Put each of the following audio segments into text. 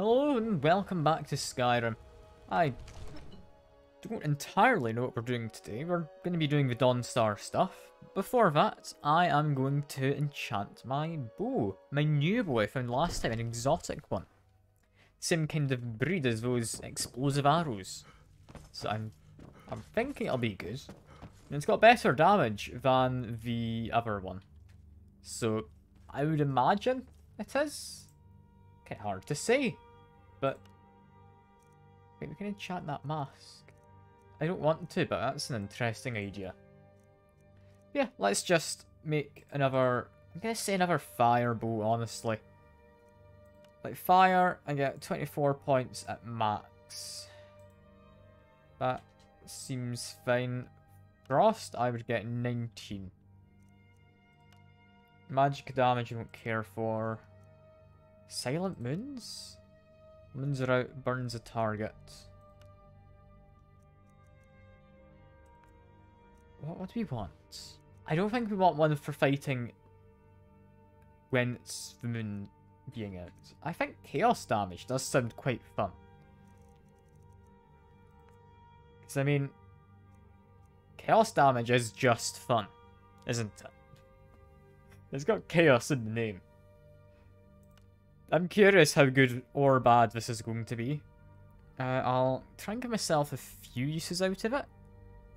Hello and welcome back to Skyrim. I don't entirely know what we're doing today. We're going to be doing the Dawnstar stuff. Before that, I am going to enchant my bow. My new bow I found last time, an exotic one. Same kind of breed as those explosive arrows. So I'm thinking it'll be good. And it's got better damage than the other one. So I would imagine it is. Kind of hard to say. But wait, we can enchant that mask. I don't want to, but that's an interesting idea. Yeah, let's just make another... I'm going to say another fire bow, honestly. Like fire, I get 24 points at max. That seems fine. Frost, I would get 19. Magic damage, I don't care for. Silent moons? Moons are out, burns a target. What do we want? I don't think we want one for fighting when it's the moon being out. I think chaos damage does sound quite fun. Because, I mean, chaos damage is just fun, isn't it? It's got chaos in the name. I'm curious how good or bad this is going to be. I'll try and give myself a few uses out of it.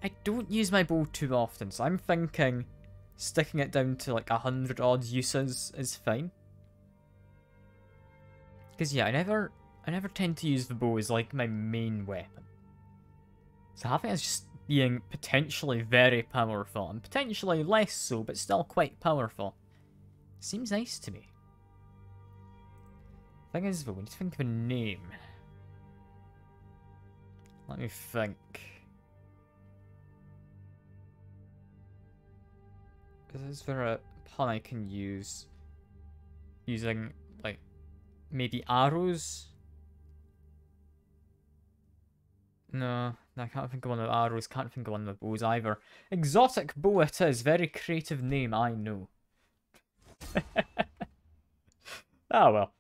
I don't use my bow too often, so I'm thinking sticking it down to like 100 odd uses is fine. Because yeah, I never tend to use the bow as like my main weapon. So having it as just being potentially very powerful, and potentially less so, but still quite powerful, seems nice to me. Thing is though, we need to think of a name. Let me think. Is there a pun I can use? Using, like, maybe arrows? No, I can't think of one of the arrows, can't think of one of the bows either. Exotic bow it is, very creative name, I know. Ah well.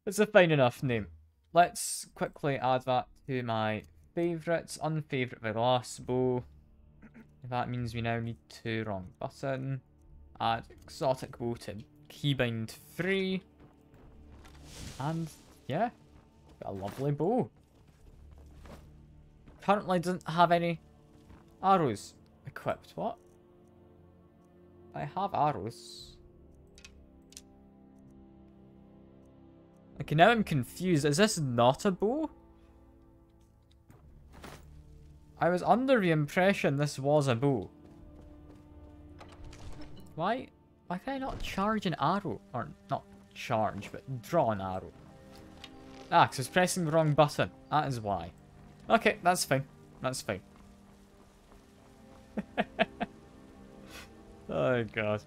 It's a fine enough name. Let's quickly add that to my favourites. Unfavourite the last bow. That means we now need to wrong button. Add exotic bow to keybind 3. And yeah, got a lovely bow. Currently doesn't have any arrows equipped. What? I have arrows. Okay, now I'm confused. Is this not a bow? I was under the impression this was a bow. Why can I not charge an arrow? Or not charge, but draw an arrow. Ah, because I was pressing the wrong button. That is why. Okay, that's fine. That's fine. Oh god.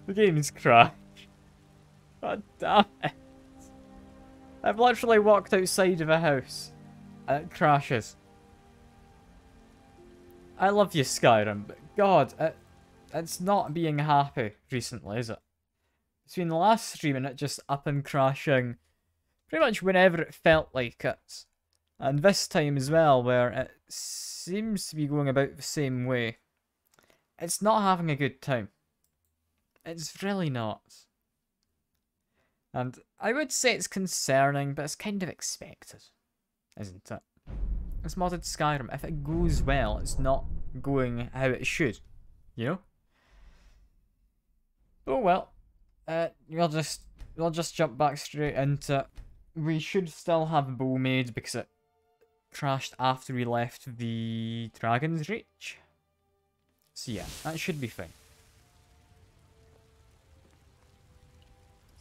The game is crashed. God damn it. I've literally walked outside of a house and it crashes. I love you, Skyrim, but god, it's not being happy recently, is it? Between the last stream and it just up and crashing pretty much whenever it felt like it. And this time as well, where it seems to be going about the same way. It's not having a good time. It's really not. And I would say it's concerning, but it's kind of expected, isn't it? It's modded Skyrim. If it goes well, it's not going how it should, you know? Oh well. We'll just jump back straight into it. We should still have a bow made because it crashed after we left the Dragon's Reach. So yeah, that should be fine.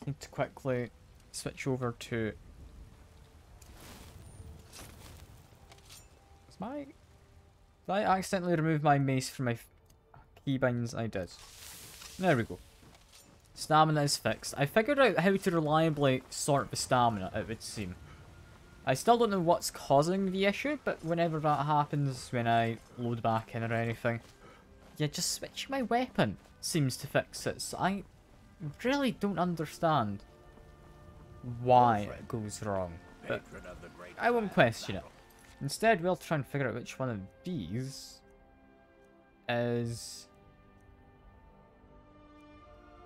Need to quickly switch over to... Did I accidentally remove my mace from my keybinds? I did. There we go. Stamina is fixed. I figured out how to reliably sort the stamina, it would seem. I still don't know what's causing the issue, but whenever that happens, when I load back in or anything, yeah, just switching my weapon seems to fix it. So really don't understand why it goes wrong. but I won't question it. Instead, we'll try and figure out which one of these is...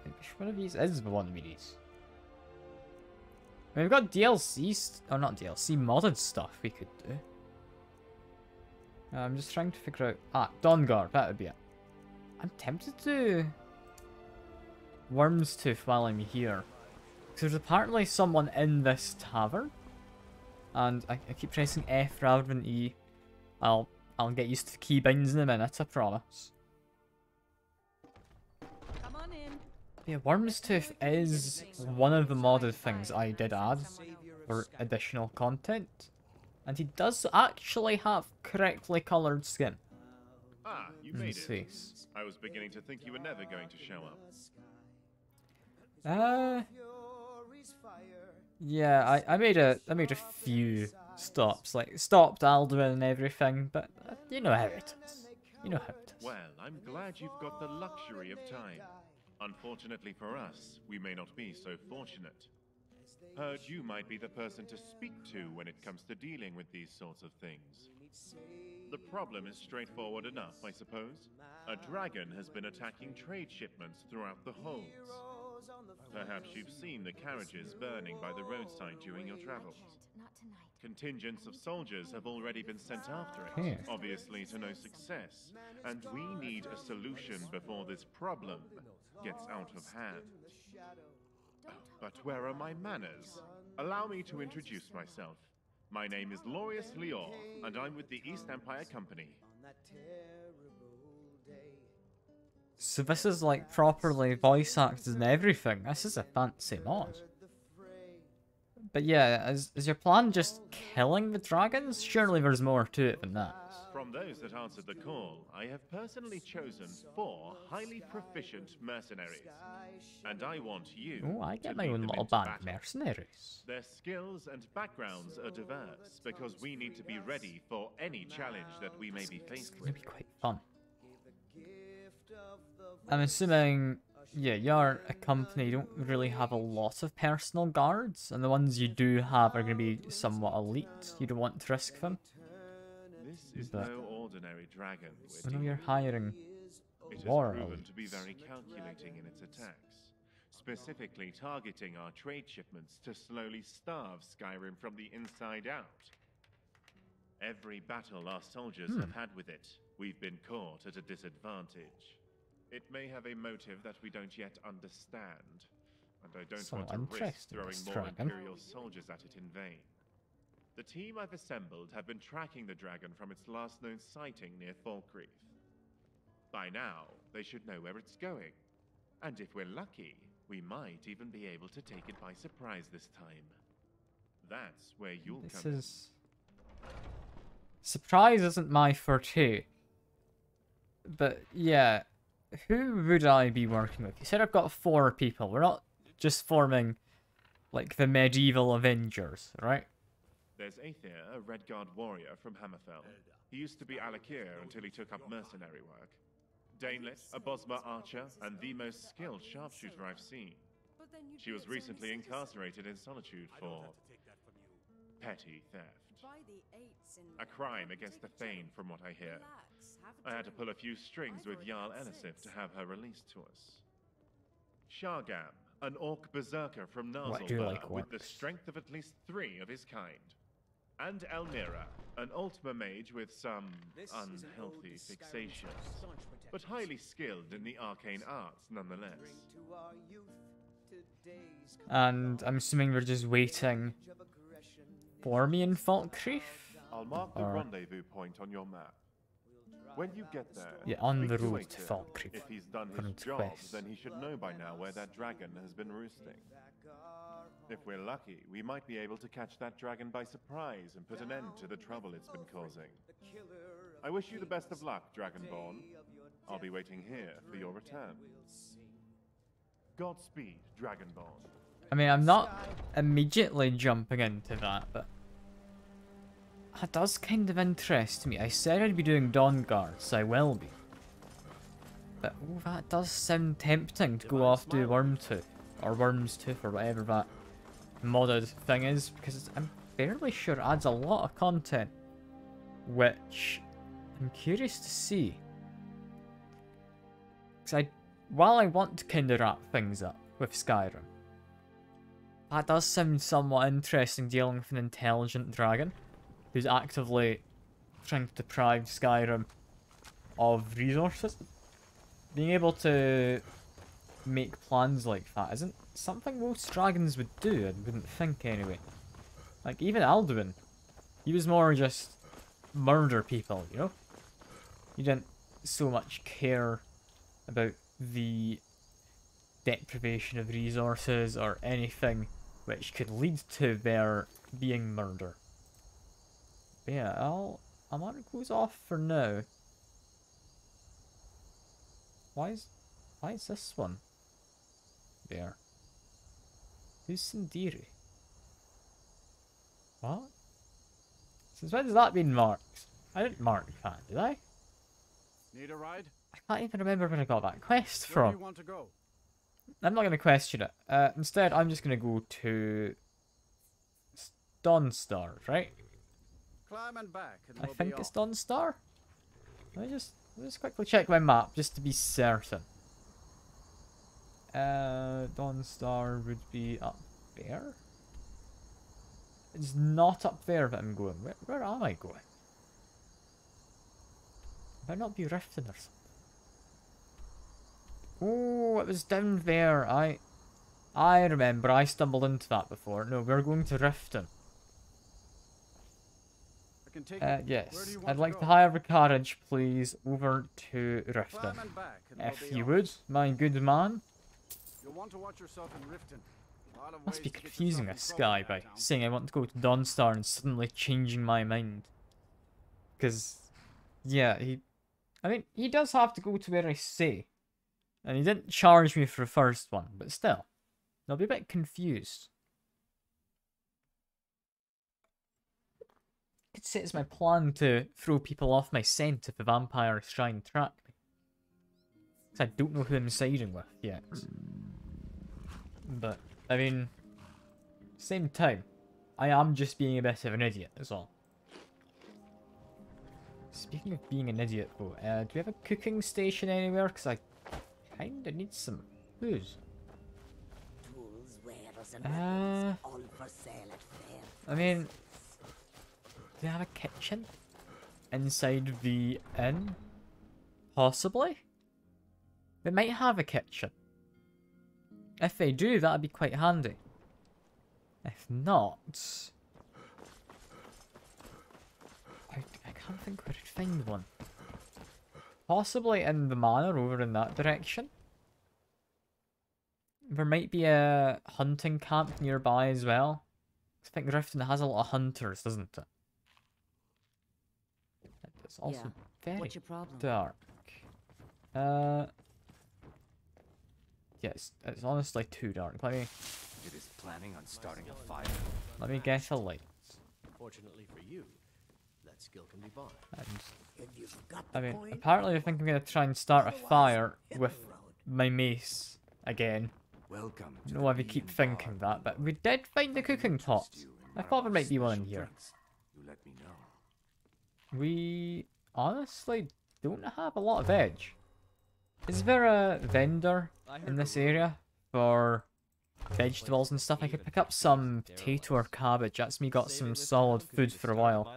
Which one of these is the one we need? I mean, we've got DLC, or not DLC, modded stuff we could do. I'm just trying to figure out... Ah, Dawnguard, that would be it. I'm tempted to... Worm's Tooth while I'm here. Because there's apparently someone in this tavern. And I keep pressing F rather than E. I'll get used to the keybinds in a minute, I promise. Come on in. Yeah, Worm's Tooth is one of the modded things I did add for additional content. And he does actually have correctly coloured skin. Ah, you in made his it. face. I was beginning to think you were never going to show up. Yeah, I made a few stops, like stopped Alduin and everything, but you know how it is. You know how it is. Well, I'm glad you've got the luxury of time. Unfortunately for us, we may not be so fortunate. Heard you might be the person to speak to when it comes to dealing with these sorts of things. The problem is straightforward enough, I suppose. A dragon has been attacking trade shipments throughout the holds. Perhaps you've seen the carriages burning by the roadside during your travels. Not tonight. Contingents of soldiers have already been sent after it, Okay. obviously to no success, and we need a solution before this problem gets out of hand. But where are my manners? Allow me to introduce myself. My name is Laureus Lior, and I'm with the East Empire Company. So this is like properly voice acted and everything. This is a fancy mod. But yeah, is your plan just killing the dragons? Surely there's more to it than that. From those that answered the call, I have personally chosen 4 highly proficient mercenaries. And I want you Oh, I to get my lead own them little into band of battle. mercenaries. Their skills and backgrounds are diverse, because we need to be ready for any challenge that we may be faced It's gonna with. be quite fun. I'm assuming, yeah, you're a company, you don't really have a lot of personal guards, and the ones you do have are going to be somewhat elite. You don't want to risk them. This is But- no ordinary dragon. I know you're hiring It has war proven to be elites. very calculating in its attacks, specifically targeting our trade shipments to slowly starve Skyrim from the inside out. Every battle our soldiers have had with it, we've been caught at a disadvantage. It may have a motive that we don't yet understand, and I don't Somewhat want to risk interesting, throwing this more dragon. Imperial soldiers at it in vain. The team I've assembled have been tracking the dragon from its last known sighting near Falkreath. By now, they should know where it's going. And if we're lucky, we might even be able to take it by surprise this time. That's where you'll This come in. is... Surprise isn't my forte. But yeah, who would I be working with? You said I've got 4 people. We're not just forming like the medieval Avengers, right? There's Aether, a Redguard warrior from Hammerfell. He used to be Alakir until he took up mercenary work. Danelit, a Bosma archer, and the most skilled sharpshooter I've seen. But then you'd She be was at 70 recently citizens. incarcerated in solitude for petty theft. By the eights in A crime against the Thane, from what I hear. Relax, have I had to drink. pull a few strings with Jarl Elisif to have her released to us. Shargam, an orc berserker from Oh, I do Narzelburg like with the orcs. strength of at least 3 of his kind. And Elmira, an Ultima mage with some unhealthy fixations, but highly skilled in the arcane arts nonetheless. And I'm assuming we're just waiting for me in Falkreath? I'll mark the Alright. rendezvous point on your map. When you get there, Yeah, on speak the to road to Aether. Falkreath. If he's done his Current job, quest. then he should know by now where that dragon has been roosting. If we're lucky, we might be able to catch that dragon by surprise and put an end to the trouble it's been causing. I wish you the best of luck, Dragonborn. I'll be waiting here for your return. Godspeed, Dragonborn. I mean, I'm not immediately jumping into that, but that does kind of interest me. I said I'd be doing Dawn Guards, I will be. But oh, that does sound tempting to go off do Wormtooth, or Worm's Tooth, or whatever that modded thing is, because fairly sure adds a lot of content, which I'm curious to see. Because while I want to kind of wrap things up with Skyrim, that does sound somewhat interesting, dealing with an intelligent dragon who's actively trying to deprive Skyrim of resources. Being able to make plans like that isn't something most dragons would do, I wouldn't think anyway. Like, even Alduin, he was more just murder people, you know? He didn't so much care about the deprivation of resources or anything which could lead to their being murder. But yeah, I'm gonna close off for now. Why is this one there? Who's Sindiri? What? Since when has that been marked? I didn't mark that, did I? Need a ride? I can't even remember where I got that quest Where do from. you want to go? I'm not going to question it. Instead, I'm just going to go to Dawnstar, right? Climb and back, and I we'll think be it's off. Dawnstar. Let me just quickly check my map just to be certain. Dawnstar would be up there. It's not up there that I'm going. Where am I going? Might not be Riften or something. Oh, it was down there. I remember. I stumbled into that before. No, we're going to Riften. I can take you. Where do Yes. you want I'd to like go? to hire a carriage, please, over to Riften. Climb and back, and we'll If be you off. would, my good man. You'll want to watch yourself in Riften. A lot of Must ways be to get confusing yourself this in trouble guy in by that town. saying I want to go to Dawnstar and suddenly changing my mind. Because, yeah, I mean, he does have to go to where I say. And he didn't charge me for the first one, but still. I'll be a bit confused. Could say it's my plan to throw people off my scent if the vampires try and track me. Because I don't know who I'm siding with yet. But, I mean, same time, I am just being a bit of an idiot, is all. Speaking of being an idiot, though, do we have a cooking station anywhere? Because I kinda need some booze. Tools, wares, and weapons, all for sale at fair I mean, do they have a kitchen inside the inn? Possibly? They might have a kitchen. If they do, that'd be quite handy. If not... I can't think where I'd find one. Possibly in the manor over in that direction. There might be a hunting camp nearby as well. I think Riften has a lot of hunters, doesn't it? It's also Yeah. very What's your problem? dark. Yeah, it's honestly too dark. It is planning on starting a fire. Let me get a light. Fortunately for you, that skill can be bought. And, If you've got I the mean, coin, apparently I think I'm gonna try and start a otherwise, fire hit with the road. my mace again. Welcome. I don't know why we keep thinking that, but we did find the cooking pot. I thought there might be one in here. You let me know. We honestly don't have a lot of veg. Is there a vendor in this area for vegetables and stuff? I could pick up some potato or cabbage. That's me got some solid food for a while.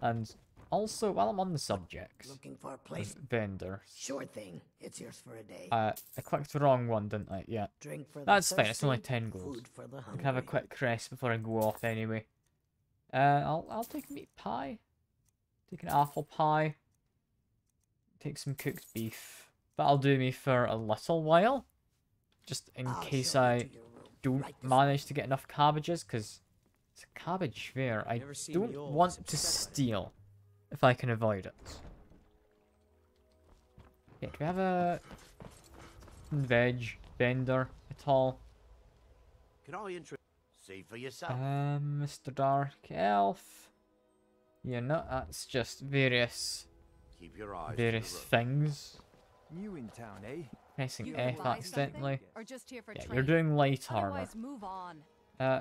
And also, while I'm on the subject Looking for a of place? vendors, Sure thing. It's yours for a day. I clicked the wrong one, didn't I? Yeah. Drink for the That's fine, it's thirsty, only 10 gold. Food for the I hungry. can have a quick rest before I go off anyway. I'll take a meat pie. Take an apple pie. Take some cooked beef. That'll do me for a little while. Just in I'll case show you I to your room. don't Right this manage to get enough cabbages, because it's a cabbage fair. I Never seen don't the old want except to separate. steal if I can avoid it. Yeah, do we have a veg vendor at all? Can I interest? See for yourself. Mr. Dark Elf. Yeah, no, that's just various Keep your eyes to various the road. things. New in town, eh? Pressing You F buy accidentally. something, or just here for Yeah, trade? you're doing light armor. Otherwise, move on.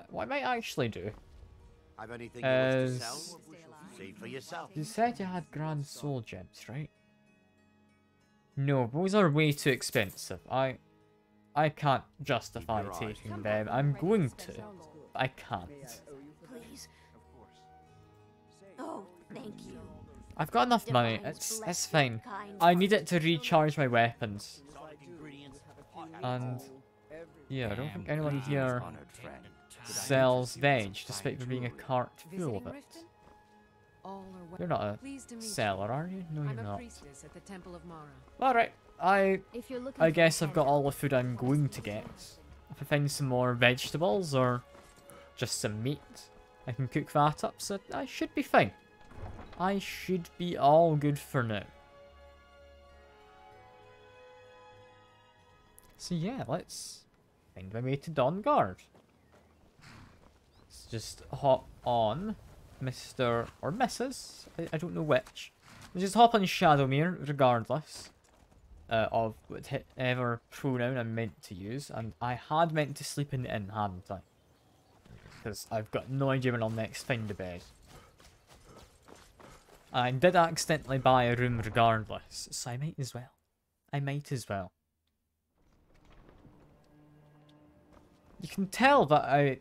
What I might actually do Have anything you wish to is... sell? See for yourself. You said you had grand soul gems, right? No, those are way too expensive. I can't justify taking them. I'm going to. But I can't. Please. Oh, thank you. I've got enough money. It's fine. I need it to recharge my weapons. And yeah, I don't think anyone here Honored friend. sells veg, despite there being a cart full of it. You're not a seller, are you? No, you're not. Alright, I guess I've got all the food I'm going to get. If I find some more vegetables or just some meat, I can cook that up, so I should be fine. I should be all good for now. So yeah, let's find my way to Dawnguard. Let's just hop on Mr. or Mrs. I don't know which. Let's just hop on Shadowmere, regardless of whatever pronoun I'm meant to use. And I had meant to sleep in the inn, hadn't I? Because I've got no idea when I'll next find a bed. I did accidentally buy a room regardless, so I might as well. I might as well. You can tell that I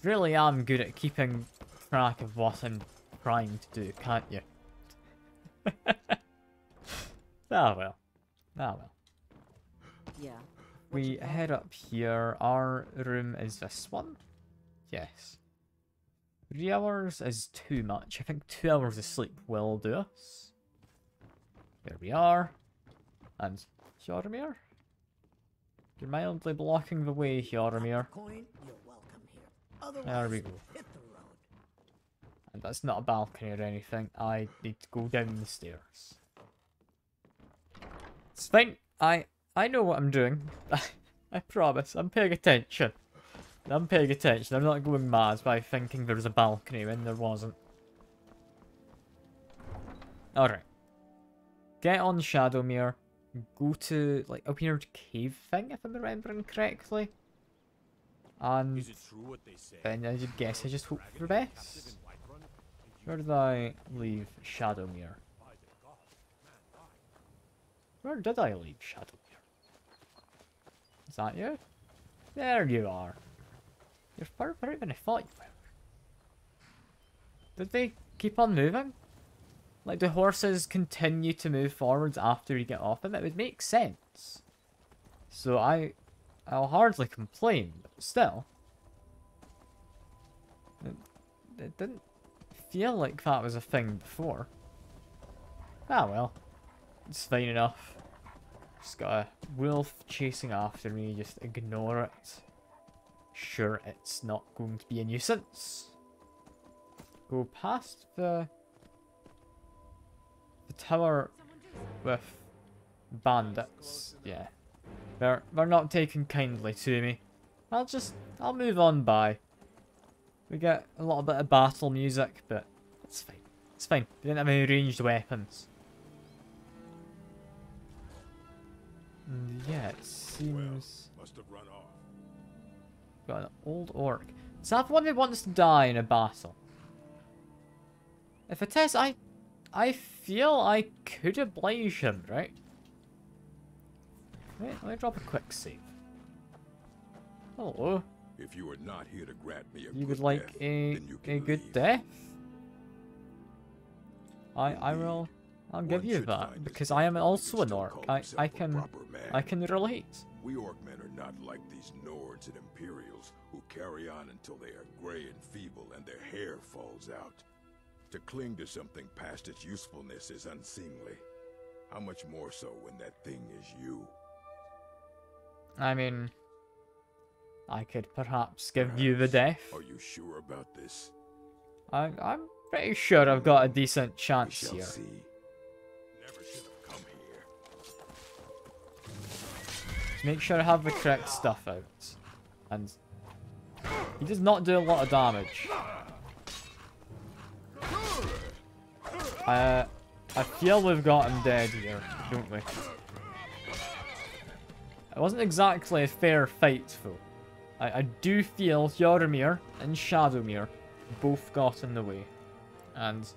really am good at keeping track of what I'm trying to do, can't you? Ah well. Ah well. Yeah. We head up here. Our room is this one? Yes. 3 hours is too much. I think 2 hours of sleep will do us. There we are. And Hjormir? You're mildly blocking the way, Hjormir. There we go. And that's not a balcony or anything. I need to go down the stairs. It's fine. I know what I'm doing. I promise. I'm paying attention. I'm paying attention. I'm not going mad by thinking there was a balcony when there wasn't. Alright. Get on Shadowmere. Go to, like, a weird cave thing, if I'm remembering correctly. And then I guess I just hope for the best. Where did I leave Shadowmere? Where did I leave Shadowmere? Is that you? There you are. You're further out than I thought you were. Did they keep on moving? Like, do horses continue to move forwards after you get off them? It would make sense. So I'll hardly complain, but still. It didn't feel like that was a thing before. Ah well. It's fine enough. Just got a wolf chasing after me, just ignore it. Sure, it's not going to be a nuisance. Go past the tower with bandits. Yeah. They're not taking kindly to me. I'll move on by. We get a little bit of battle music, but it's fine. It's fine. We didn't have any ranged weapons. And yeah, it seems... Must have run off. Got an old orc. Is that the one who wants to die in a battle? If it is, I feel I could oblige him, right? Wait, let me drop a quick save. Hello. If you are not here to grant me a You good would like death, a then you can good leave. death? I'll give you that because I am also an orc. I can relate. We Orcmen are not like these Nords and Imperials who carry on until they are gray and feeble and their hair falls out. To cling to something past its usefulness is unseemly. How much more so when that thing is you? I mean, I could perhaps give you the death. Are you sure about this? I'm pretty sure I've got a decent chance We shall here. see. Never should have come here. Make sure I have the correct stuff out. And he does not do a lot of damage. I feel we've got him dead here, don't we? It wasn't exactly a fair fight, though. I do feel Hjormir and Shadowmere both got in the way. And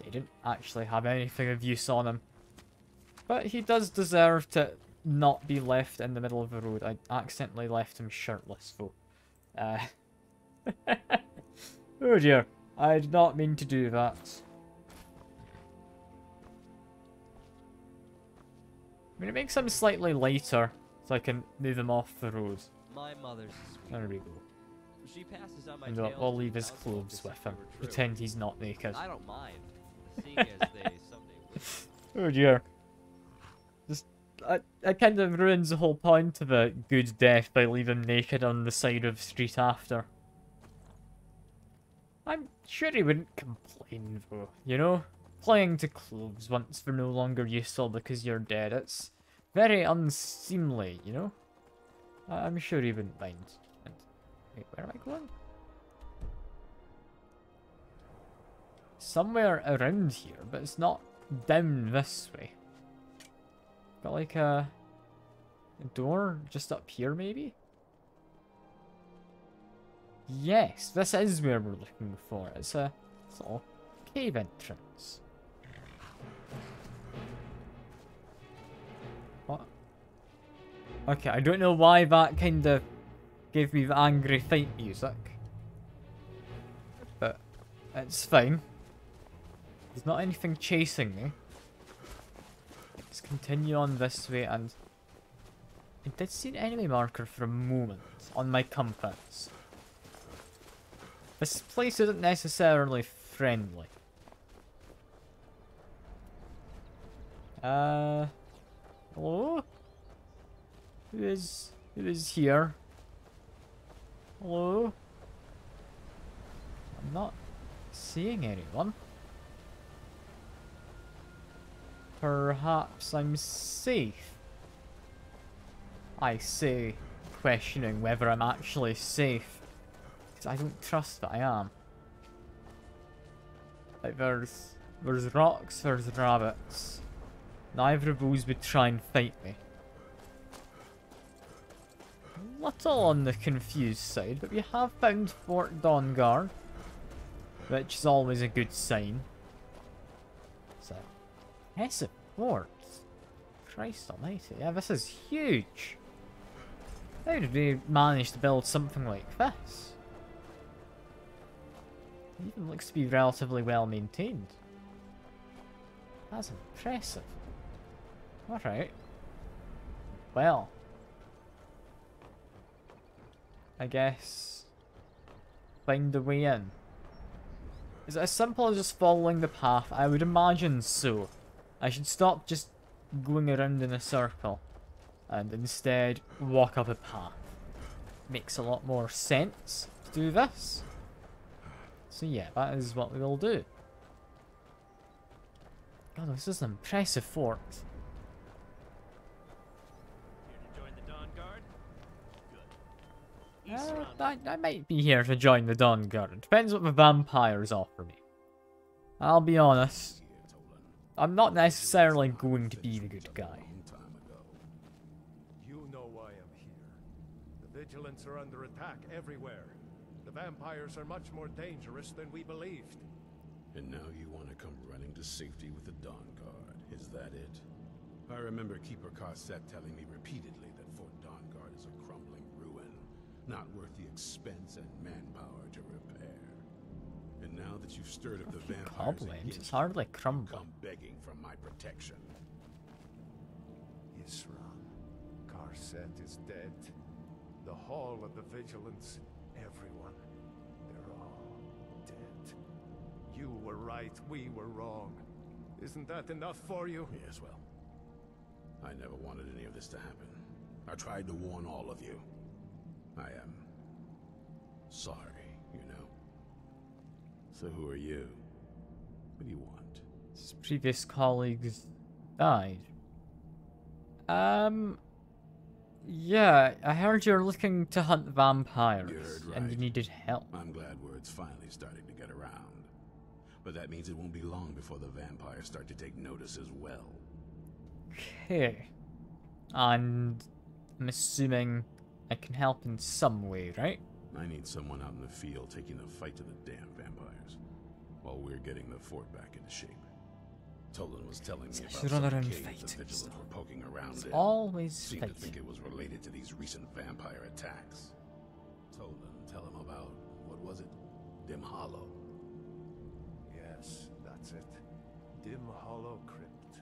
they didn't actually have anything of use on him. But he does deserve to not be left in the middle of the road. I accidentally left him shirtless, though. Oh dear. I did not mean to do that. I mean, it makes him slightly lighter, so I can move him off the road. My mother's sweet. There we go. She passes on my And tales we'll to leave the his household clothes as with if they him. were true. Pretend he's not naked. I don't mind, seeing as they someday will. Oh dear. Just, I kind of ruins the whole point of a good death by leaving him naked on the side of the street after. I'm sure he wouldn't complain though, you know? Clinging to clothes once they're no longer useful because you're dead, it's very unseemly, you know? I'm sure he wouldn't mind. And, wait, where am I going? Somewhere around here, but it's not down this way. Got like a door just up here, maybe? Yes, this is where we're looking for. It's a little cave entrance. What? Okay, I don't know why that kind of gave me the angry fight music. But it's fine. There's not anything chasing me. Let's continue on this way, and I did see an enemy marker for a moment on my compass. This place isn't necessarily friendly. Hello? Who is here? Hello? I'm not seeing anyone. Perhaps I'm safe. I say, questioning whether I'm actually safe. Because I don't trust that I am. Like, there's rocks, there's rabbits. Neither of those would try and fight me. A little on the confused side, but we have found Fort Dawnguard, which is always a good sign. So, massive fort. Christ almighty, yeah, this is huge. How did we manage to build something like this? It even looks to be relatively well maintained. That's impressive. Alright. Well. I guess find a way in. Is it as simple as just following the path? I would imagine so. I should stop just going around in a circle and instead walk up a path. Makes a lot more sense to do this. So yeah, that is what we will do. God, this is an impressive fort. Here to join the Dawn Guard? Good. I might be here to join the Dawn Guard. It depends what the vampires offer me. I'll be honest. I'm not necessarily going to be the good guy. You know why I'm here. The Vigilants are under attack everywhere. The vampires are much more dangerous than we believed. And now you want to come running to safety with the Dawn Guard, is that it? I remember Keeper Carset telling me repeatedly that Fort Dawnguard is a crumbling ruin, not worth the expense and manpower to repair. And now that you've stirred up the vampires again, It's hardly you crumbling. come begging for my protection. Isran, Carset is dead. The Hall of the Vigilance, everyone, they're all dead. You were right, we were wrong. Isn't that enough for you? Yes, well, I never wanted any of this to happen. I tried to warn all of you. I am sorry, you know. So who are you? What do you want? His previous colleagues died. Yeah, I heard you're looking to hunt vampires, You heard and you right. needed help. I'm glad word's finally starting to get around. But that means it won't be long before the vampires start to take notice as well. Okay. And I'm assuming I can help in some way, right? I need someone out in the field taking the fight to the damn vampires, while we're getting the fort back into shape. Tolan was telling me about some around cave fighting the vigilants stuff. were poking around in. Always Seemed fighting. to think it was related to these recent vampire attacks. Tolan, tell him about, what was it? Dim Hollow. Yes, that's it. Dim Hollow Crypt.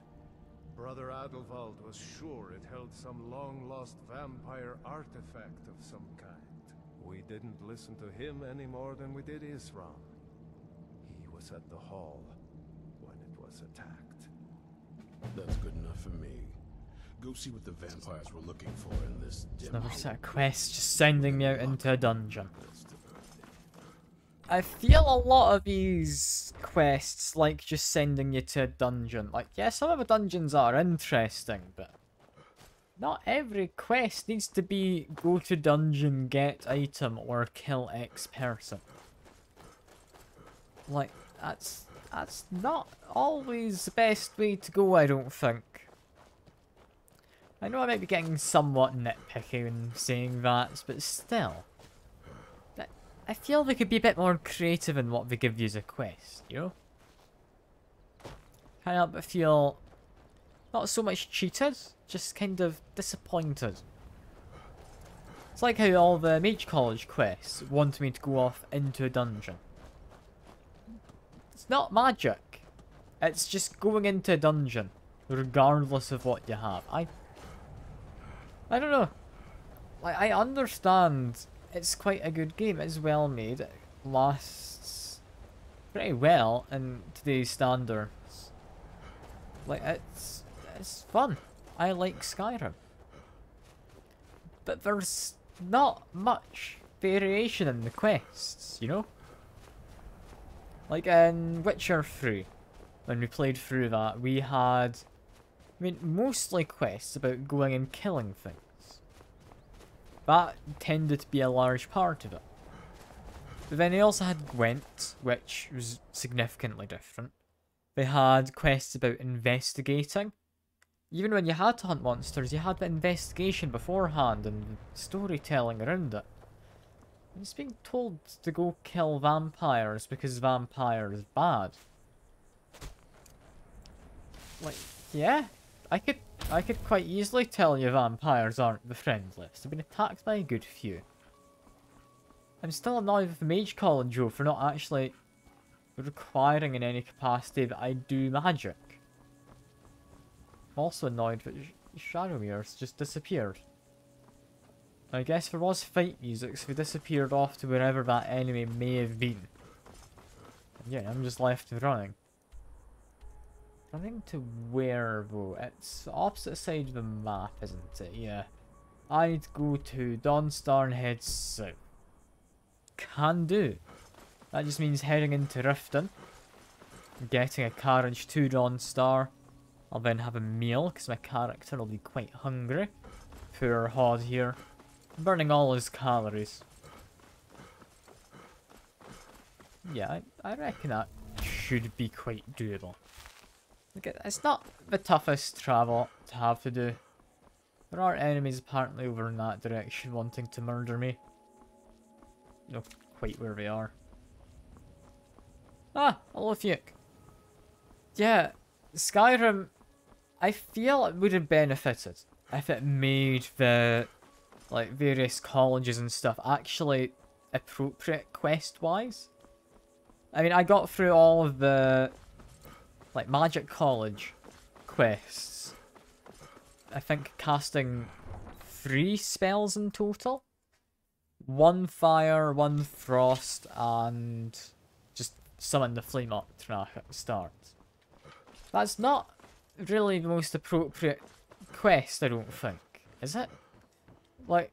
Brother Adelwald was sure it held some long-lost vampire artifact of some kind. We didn't listen to him any more than we did Isram. He was at the hall when it was attacked. That's good enough for me. Go see what the vampires were looking for in this dim Another hollow. set of quests just sending me out into a dungeon. I feel a lot of these quests like just sending you to a dungeon. Like, yeah, some of the dungeons are interesting, but not every quest needs to be go to dungeon, get item, or kill X person. Like, that's not always the best way to go, I don't think. I know I might be getting somewhat nitpicky in saying that, but still. I feel they could be a bit more creative in what they give you as a quest, you know? Can't help but feel not so much cheated, just kind of disappointed. It's like how all the Mage College quests want me to go off into a dungeon. It's not magic. It's just going into a dungeon, regardless of what you have. I don't know. Like, I understand it's quite a good game. It's well made. It lasts pretty well in today's standards. Like, it's fun. I like Skyrim. But there's not much variation in the quests, you know? Like in Witcher 3, when we played through that, we had, I mean, mostly quests about going and killing things. That tended to be a large part of it. But then they also had Gwent, which was significantly different. They had quests about investigating. Even when you had to hunt monsters, you had the investigation beforehand and the storytelling around it. And it's being told to go kill vampires because vampire is bad. Like, yeah, I could quite easily tell you vampires aren't the friendliest. I've been attacked by a good few. I'm still annoyed with the Mage College though for not actually requiring in any capacity that I do magic. I'm also annoyed that Shadomir's just disappeared. I guess there was fight music, so he disappeared off to wherever that enemy may have been. And yeah, I'm just left running. Running to where though? It's the opposite side of the map, isn't it? Yeah. I need to go to Dawnstar and head south. Can do. That just means heading into Riften, getting a carriage to Dawnstar. I'll then have a meal, because my character will be quite hungry. Poor Hod here. Burning all his calories. Yeah, I reckon that should be quite doable. Like, it's not the toughest travel to have to do. There are enemies apparently over in that direction wanting to murder me. You know quite where they are. Ah, hello Fuke. Yeah, Skyrim, I feel it would have benefited if it made the, like, various colleges and stuff actually appropriate quest-wise. I mean, I got through all of the, like, Magic College quests. I think casting 3 spells in total. 1 fire, 1 frost, and just summon the flame up track at the start. That's not really the most appropriate quest, I don't think, is it? Like,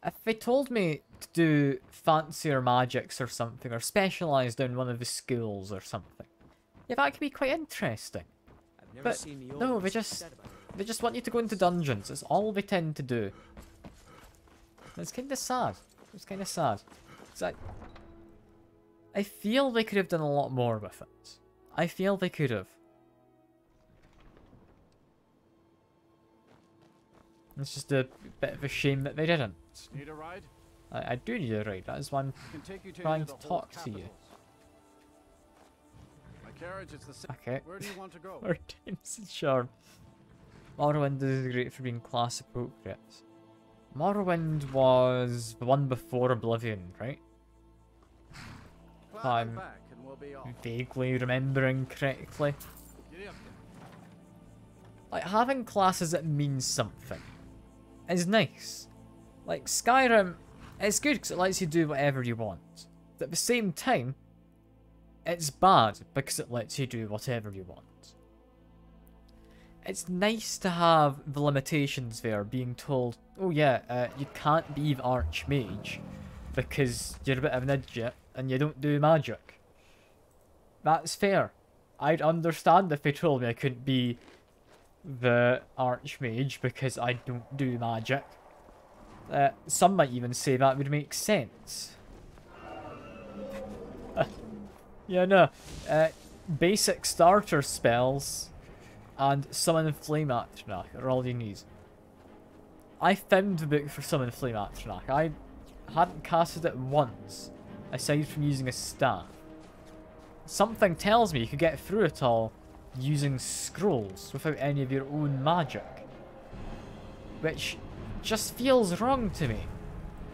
if they told me to do fancier magics or something, or specialised in one of the schools or something, yeah, that could be quite interesting. But no, they just want you to go into dungeons. It's all they tend to do. It's kind of sad. It's kind of sad. I feel they could have done a lot more with it. I feel they could have. It's just a bit of a shame that they didn't. Need a ride? I do need a ride. That is why I'm Can take you to trying any to of the whole talk to you. capitals. My carriage is the same. Okay. Where do you want to go? Our games and charm. Morrowind is great for being class appropriate. Morrowind was the one before Oblivion, right? If I'm back and we'll be off. vaguely remembering correctly. Giddy up then. Like, having classes that mean something is nice. Like, Skyrim, it's good because it lets you do whatever you want. But at the same time, it's bad because it lets you do whatever you want. It's nice to have the limitations there, being told, oh yeah, you can't be the Archmage because you're a bit of an idiot and you don't do magic. That's fair. I'd understand if they told me I couldn't be the Archmage because I don't do magic. Some might even say that would make sense. Yeah, no. Basic starter spells and Summon Flame Atronach are all you need. I found the book for Summon Flame Atronach. I hadn't casted it once, aside from using a staff. Something tells me you could get through it all using scrolls without any of your own magic. Which just feels wrong to me.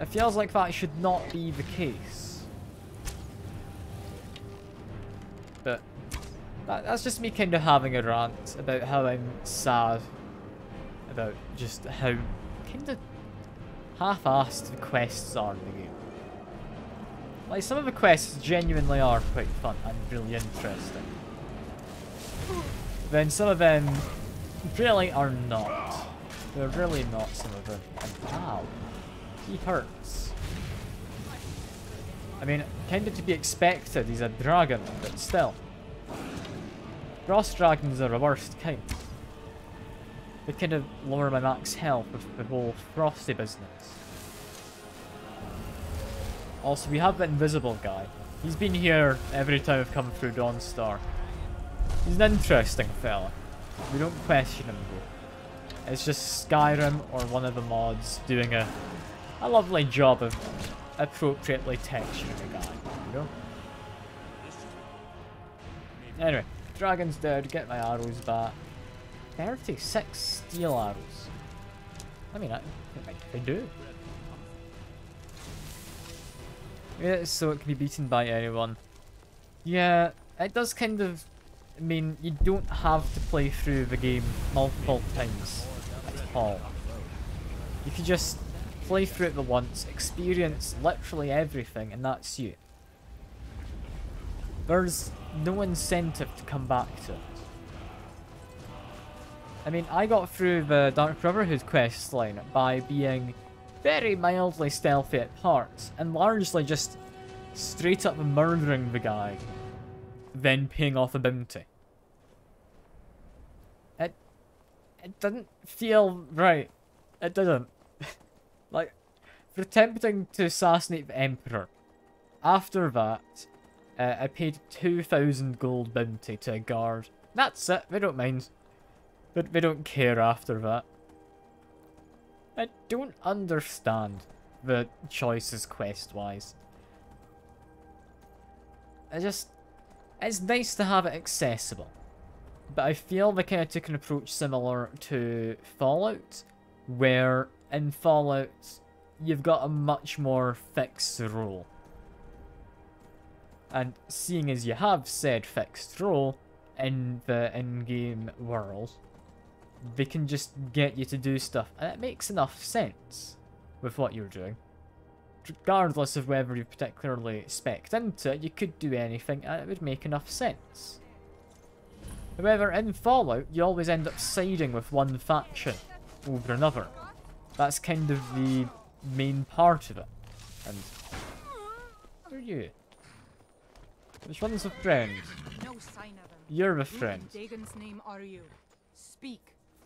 It feels like that should not be the case. But that's just me kind of having a rant about how I'm sad about just how kind of half-assed the quests are in the game. Like, some of the quests genuinely are quite fun and really interesting. Then some of them really are not. They're really not, some of them. And ow, he hurts. I mean, kind of to be expected, he's a dragon, but still. Frost dragons are the worst kind. They kind of lower my max health with the whole frosty business. Also, we have the invisible guy. He's been here every time I've come through Dawnstar. He's an interesting fella. We don't question him though. It's just Skyrim or one of the mods doing a lovely job of appropriately texturing a guy, you know? Anyway, dragon's dead, get my arrows back. 36 steel arrows. I mean, I do. Yeah, so it can be beaten by anyone. Yeah, it does kind of... I mean, you don't have to play through the game multiple times at all. You can just play through it the once, experience literally everything, and that's you. There's no incentive to come back to it. I mean, I got through the Dark Brotherhood quest line by being very mildly stealthy at parts, and largely just straight up murdering the guy, then paying off a bounty. It didn't feel right. It didn't. Like, for attempting to assassinate the Emperor, after that, I paid 2,000 gold bounty to a guard. That's it, they don't mind. But they don't care after that. I don't understand the choices quest-wise. It's nice to have it accessible. But I feel they kind of took an approach similar to Fallout, where in Fallout, you've got a much more fixed role. And seeing as you have said fixed role in the in-game world, they can just get you to do stuff, and it makes enough sense with what you're doing. Regardless of whether you particularly spec'd into it, you could do anything and it would make enough sense. However, in Fallout, you always end up siding with one faction over another. That's kind of the main part of it. And... who are you? Which one's a friend? No sign of him. You're the friend. Who in Dagon's name are you? Speak,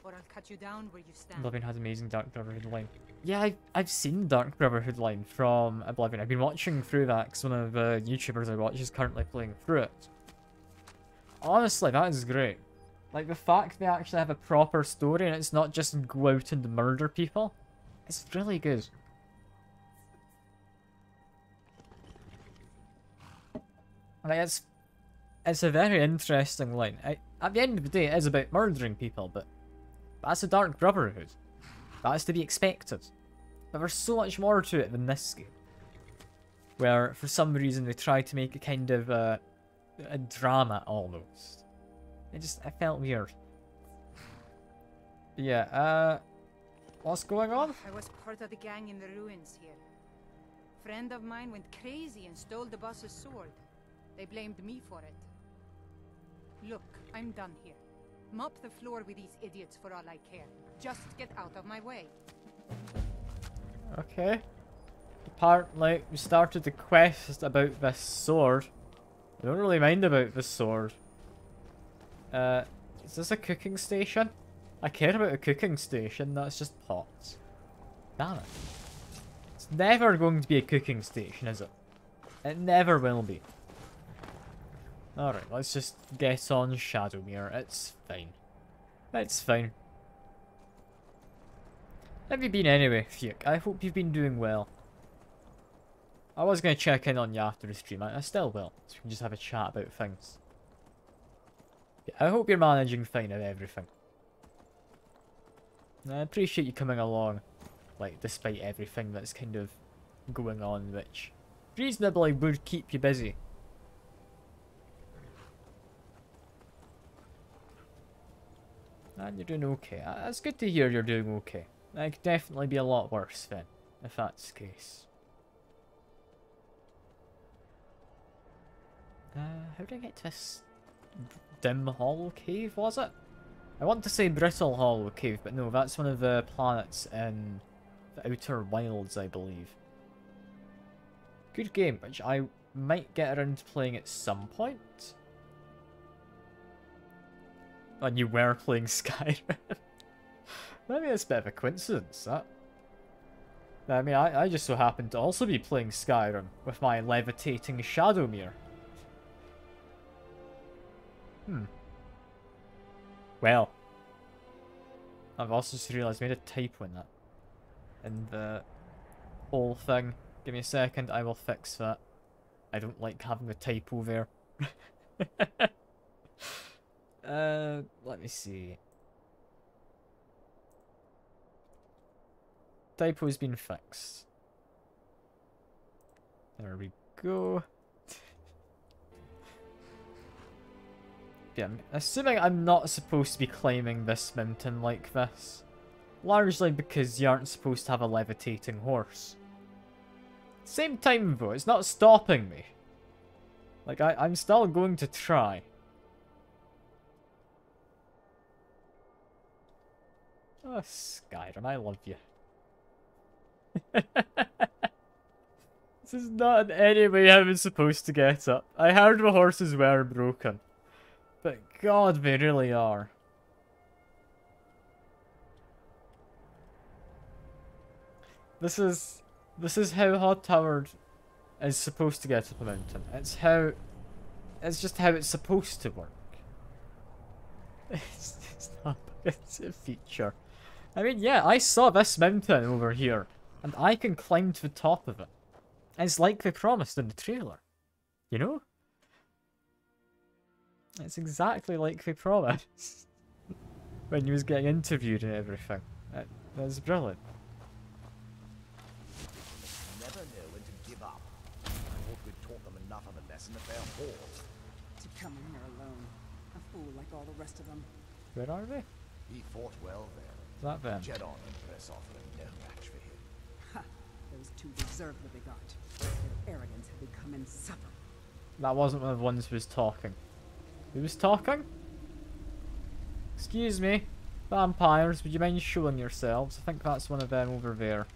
or I'll cut you down where you stand. Oblivion has amazing Dark Brotherhood line. Yeah, I've seen Dark Brotherhood line from Oblivion. I've been watching through that because one of the YouTubers I watch is currently playing through it. Honestly, that is great. Like, the fact they actually have a proper story and it's not just go out and murder people, it's really good. Like, it's a very interesting line. At the end of the day, it is about murdering people, but that's a Dark Brotherhood. That's to be expected. But there's so much more to it than this game. Where, for some reason, they try to make it kind of a drama, almost. It felt weird. But yeah, what's going on? I was part of the gang in the ruins here. Friend of mine went crazy and stole the boss's sword. They blamed me for it. Look, I'm done here. Mop the floor with these idiots for all I care. Just get out of my way. Okay. Apparently, we started the quest about this sword. I don't really mind about this sword. Is this a cooking station? I care about a cooking station, that's just pots. Damn it. It's never going to be a cooking station, is it? It never will be. Alright, let's just get on Shadowmere. It's fine. It's fine. How have you been anyway, Fuke? I hope you've been doing well. I was going to check in on you after the stream. I still will, so we can just have a chat about things. Yeah, I hope you're managing fine with everything. I appreciate you coming along, like, despite everything that's kind of going on, which reasonably would keep you busy. And you're doing okay. That's good to hear you're doing okay. I could definitely be a lot worse then, if that's the case. How did I get to this dim hollow cave, was it? I want to say brittle hollow cave, but no, that's one of the planets in the Outer Wilds, I believe. Good game, which I might get around to playing at some point. And you were playing Skyrim. Maybe it's a bit of a coincidence, that. I mean, I just so happen to also be playing Skyrim with my levitating Shadowmere. Well. I've also just realised I made a typo in that. In the whole thing. Give me a second, I will fix that. I don't like having a typo there. Let me see. Typo's been fixed. There we go. Yeah, I'm assuming I'm not supposed to be climbing this mountain like this. Largely because you aren't supposed to have a levitating horse. Same time though, it's not stopping me. Like, I'm still going to try. Oh, Skyrim, I love you. This is not in any way how I'm supposed to get up. I heard the horses were broken. But God, they really are. This is how Hot Towered is supposed to get up a mountain. It's just how it's supposed to work. It's a feature. I mean, yeah, I saw this mountain over here, and I can climb to the top of it. It's like they promised in the trailer. You know? It's exactly like they promised. When he was getting interviewed and everything. That's brilliant. Never know when to give up. I thought we'd taught them enough of a lesson at their halls. To come in here alone. A fool like all the rest of them. Where are they? He fought well there. Is that them? Jedon and Press offering no match for him. Ha! Those two deserve what they got. Their arrogance had become insufferable. That wasn't one of the ones who was talking. Who was talking? Excuse me, vampires, would you mind showing yourselves? I think that's one of them over there.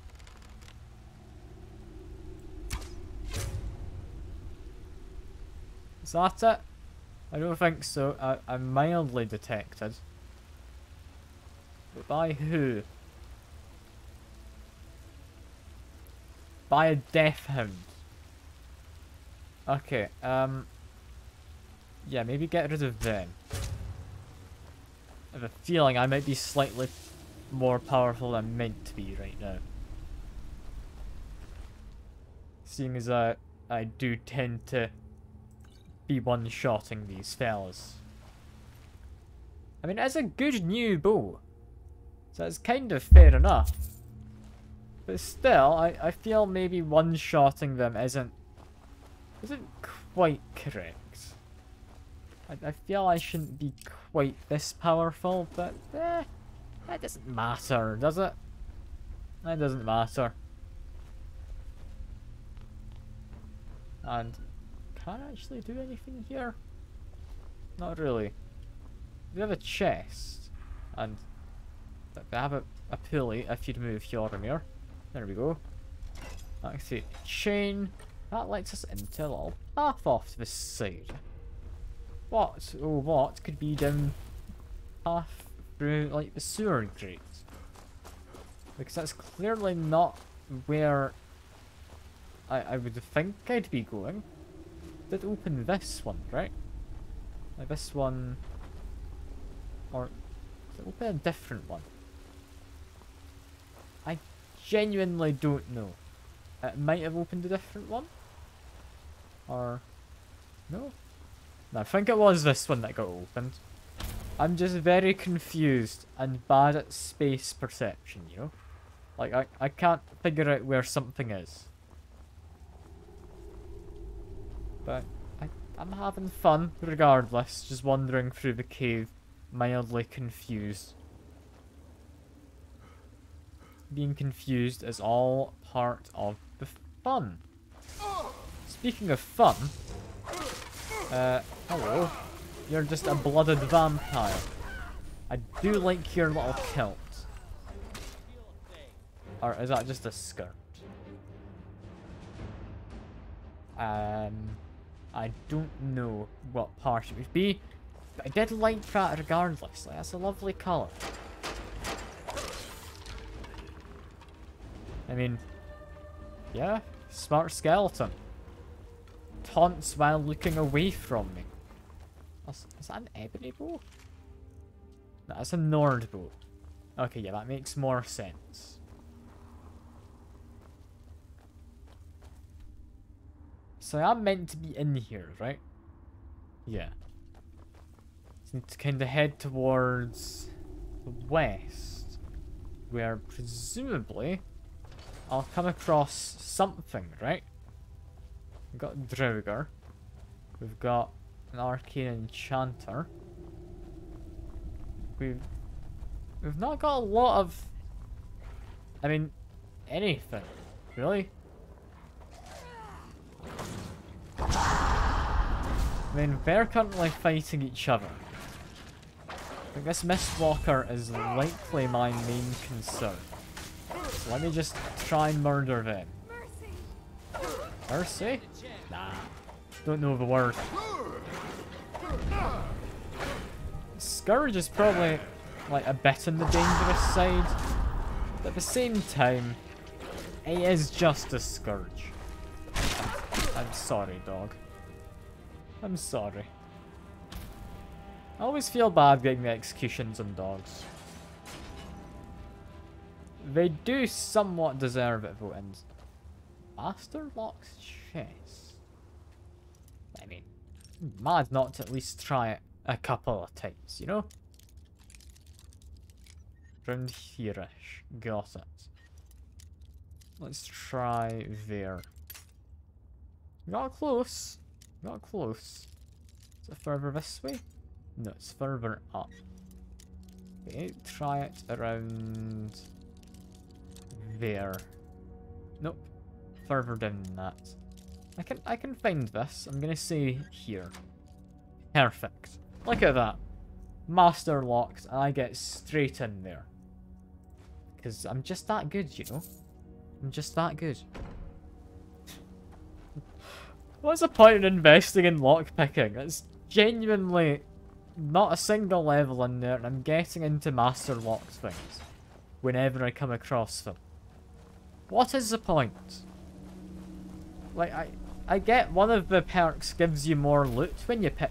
Is that it? I don't think so. I'm mildly detected. But by who? By a death hound. Okay, yeah, maybe get rid of them. I have a feeling I might be slightly more powerful than I'm meant to be right now. Seeing as I do tend to be one-shotting these fellas. I mean, it's a good new bow, so it's kind of fair enough. But still, I feel maybe one-shotting them isn't quite correct. I feel I shouldn't be quite this powerful, but that doesn't matter, does it? That doesn't matter. And can't actually do anything here? Not really. We have a chest, and they have a pulley if you remove Hjormir. There we go. Actually, chain. That lets us into a little path off to the side. What? Oh, what could be down path through, like, the sewer grate? Because that's clearly not where I would think I'd be going. Did open this one, right? Like this one, or did it open a different one? I genuinely don't know. It might have opened a different one, or no? No, I think it was this one that got opened. I'm just very confused and bad at space perception, you know? Like, I can't figure out where something is. But I'm having fun, regardless, just wandering through the cave, mildly confused. Being confused is all part of the fun. Speaking of fun, hello. You're just a blooded vampire. I do like your little kilt. Or is that just a skirt? I don't know what part it would be, but I did like that regardless. Like, that's a lovely colour. I mean, yeah, smart skeleton. Taunts while looking away from me. Is that an ebony bow? No, that's a Nord bow. Okay, yeah, that makes more sense. So I'm meant to be in here, right? Yeah. So need to kind of head towards the west, where presumably I'll come across something, right? We've got Draugr. We've got an arcane enchanter. We've not got a lot of, I mean, anything, really. I mean, they're currently fighting each other. I think this Mistwalker is likely my main concern. So let me just try and murder them. Mercy? Nah. Don't know the word. Scourge is probably like a bit on the dangerous side. But at the same time, he is just a Scourge. I'm sorry, dog. I'm sorry. I always feel bad getting the executions on dogs. They do somewhat deserve it, though, and Master Lock's chest. I mean, mad not to at least try it a couple of times, you know? Round here-ish. Got it. Let's try there. Got close. Got close. Is it further this way? No, it's further up. Okay, try it around there. Nope. Further down than that. I can find this. I'm gonna say here. Perfect. Look at that. Master locked, and I get straight in there. Because I'm just that good, you know? I'm just that good. What's the point in investing in lockpicking? It's genuinely not a single level in there, and I'm getting into master locked things whenever I come across them. What is the point? Like, I get one of the perks gives you more loot when you pick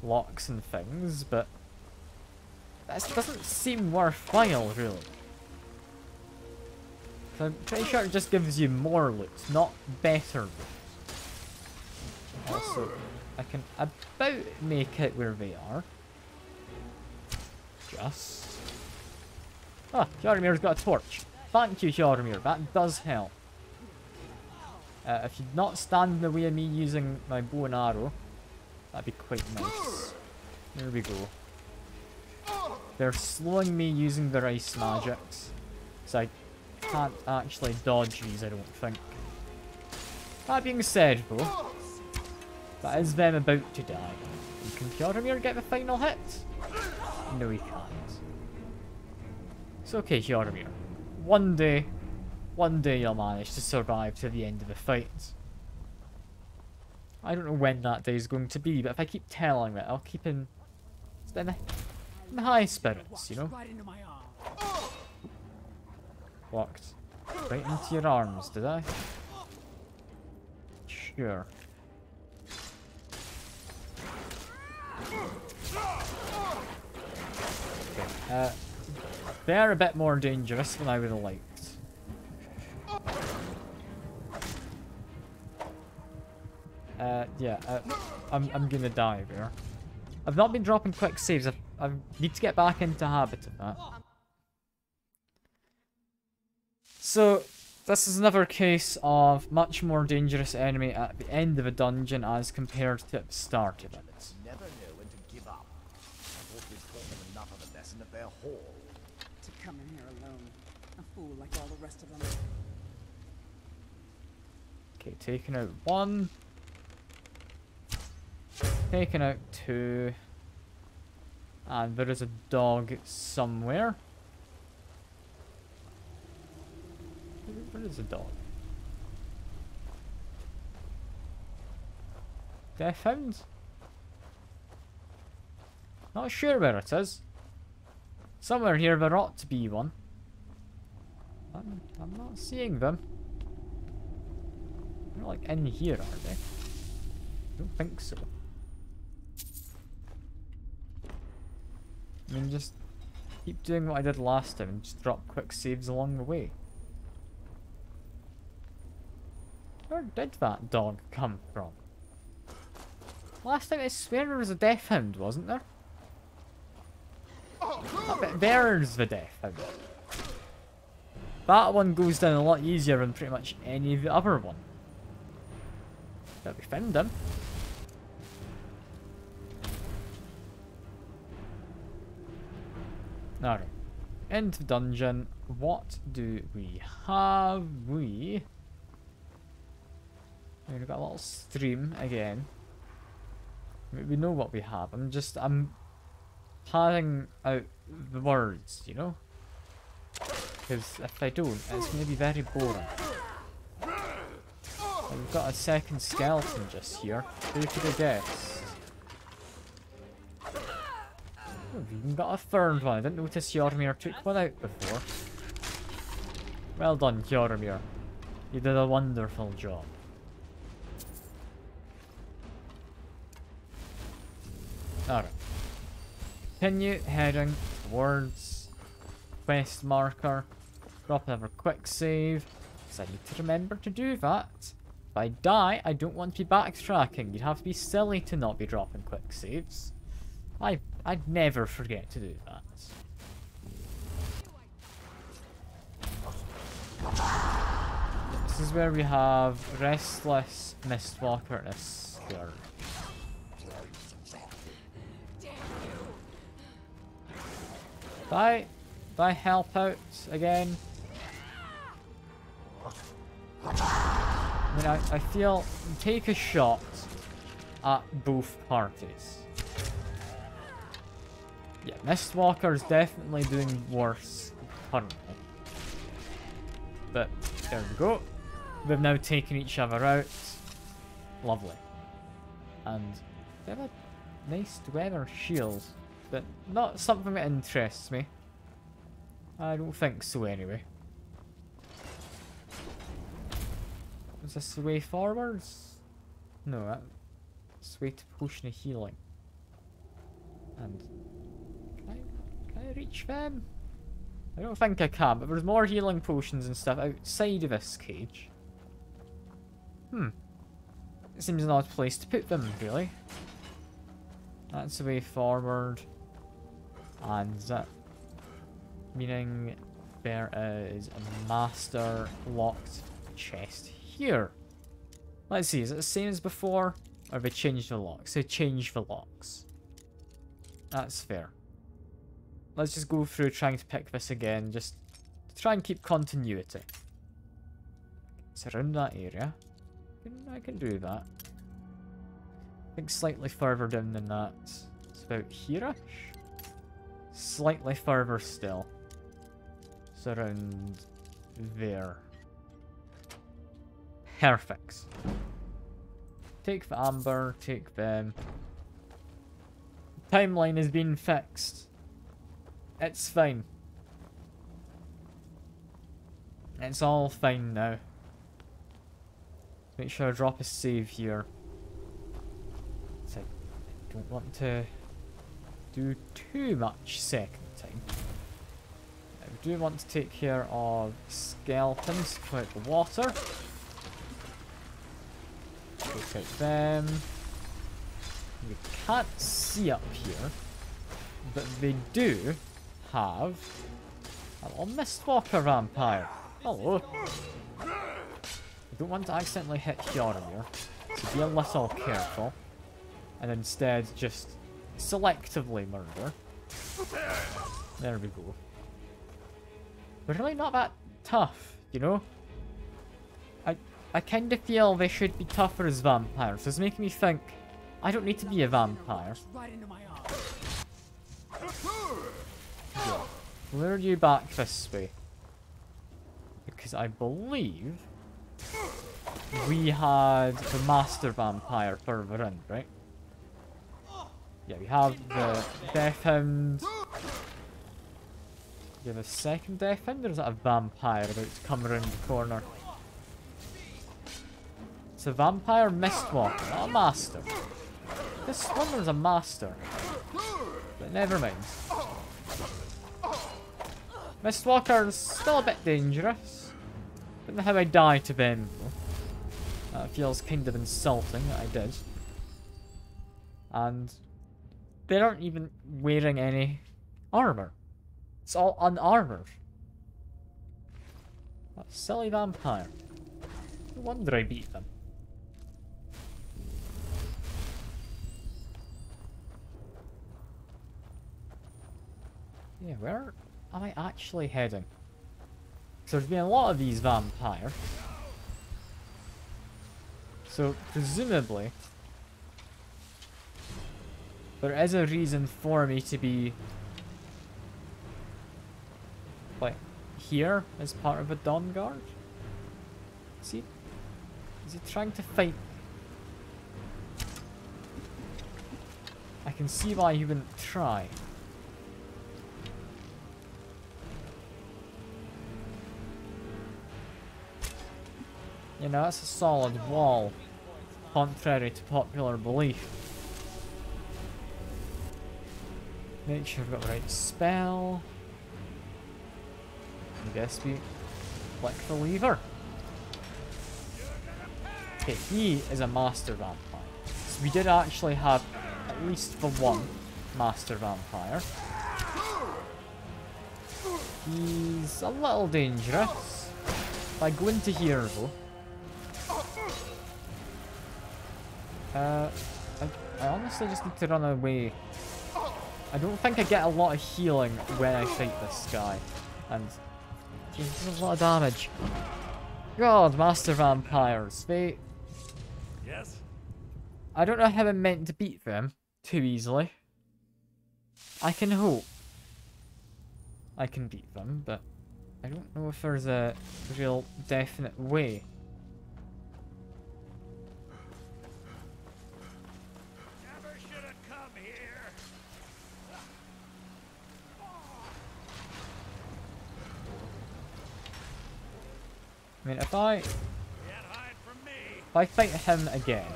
locks and things, but that doesn't seem worthwhile, really. So I'm pretty sure it just gives you more loot, not better loot. Also, I can about make it where they are. Just. Ah, Hjarmir's got a torch. Thank you, Hjarmir. That does help. If you'd not stand in the way of me using my bow and arrow, that'd be quite nice. There we go. They're slowing me using their ice magics, so I can't actually dodge these, I don't think. That being said, though, that is them about to die. And can Hjarmir get the final hit? No, he can't. It's okay, Hjarmir. One day you'll manage to survive to the end of the fight. I don't know when that day is going to be, but if I keep telling it, I'll keep in high spirits, you know? Walked right into your arms, did I? Sure. Okay, they're a bit more dangerous than I would have liked. I'm gonna die there. I've not been dropping quick saves. I need to get back into habit of that. So, this is another case of much more dangerous enemy at the end of a dungeon as compared to at the start of it. Never know when to give up. I thought we'd taught them enough of a lesson at their hall. To come in here alone. A fool like all the rest of them. Okay, taking out one. Taking out two. And there is a dog somewhere. Where is the dog? Death Hound? Not sure where it is. Somewhere here there ought to be one. I'm not seeing them. They're not like in here, are they? I don't think so. I mean, just keep doing what I did last time and just drop quick saves along the way. Where did that dog come from? Last time I swear there was a Death Hound, wasn't there? I bet there's the Death Hound. That one goes down a lot easier than pretty much any of the other one. But we found him. Alright. Into the dungeon. What do we have? We've got a little stream again. We know what we have. I'm padding out the words, you know? Because if I don't, it's going to be very boring. We've got a second skeleton just here. Who could have guessed? Oh, we've even got a third one. I didn't notice Hjarmir took one out before. Well done, Hjarmir. You did a wonderful job. Alright. Continue heading towards quest marker. Drop another quick save. Because I need to remember to do that. If I die, I don't want to be backtracking. You'd have to be silly to not be dropping quick saves. I'd never forget to do that. This is where we have Restless Mistwalker and a Scourge. If I help out again. I mean, I feel take a shot at both parties. Yeah, Mistwalker is definitely doing worse currently. But there we go. We've now taken each other out. Lovely. And they have a nice weather shield, but not something that interests me. I don't think so anyway. Is this the way forwards? No, that's the way to potion of healing. And can I reach them? I don't think I can, but there's more healing potions and stuff outside of this cage. It seems an odd place to put them, really. That's the way forward. And that meaning there is a master locked chest here. Let's see, is it the same as before? Or have they changed the locks? They changed the locks. That's fair. Let's just go through trying to pick this again, just to try and keep continuity. It's around that area. I can do that. I think slightly further down than that. It's about here-ish? Slightly further still. It's around there. Perfect. Take the amber, take them. Timeline has been fixed. It's fine. It's all fine now. Make sure I drop a save here. So I don't want to do too much second time. I do want to take care of skeletons out the water. Take out them. We can't see up here, but they do have a little Mistwalker vampire. Hello. I don't want to accidentally hit Hjormir, so be a little careful, and instead just selectively murder. There we go. They're really not that tough, you know? I kind of feel they should be tougher as vampires. It's making me think I don't need to be a vampire. Yeah. Lure you back this way. Because I believe we had the Master Vampire further in, right? Yeah, we have the Death Hound. You have a second Death Hound, or is that a vampire about to come around the corner? It's a vampire Mistwalker, not a master. This one was a master. But never mind. Mistwalker's still a bit dangerous. Don't know how I died to them though. That feels kind of insulting that I did. And they aren't even wearing any armor. It's all unarmored. That silly vampire. No wonder I beat them. Yeah, where am I actually heading? So there's been a lot of these vampires. So presumably there is a reason for me to be like here as part of a Dawn Guard. Is he trying to fight? I can see why he wouldn't try. You know, that's a solid wall, contrary to popular belief. Make sure we've got the right spell. I guess we click the lever. Okay, he is a master vampire. So we did actually have at least the one master vampire. He's a little dangerous. If I go into here though, I honestly just need to run away. I don't think I get a lot of healing when I fight this guy. And he does a lot of damage. God, Master Vampires. Yes? I don't know how I'm meant to beat them too easily. I can hope I can beat them, but I don't know if there's a real definite way. I mean, if I fight him again,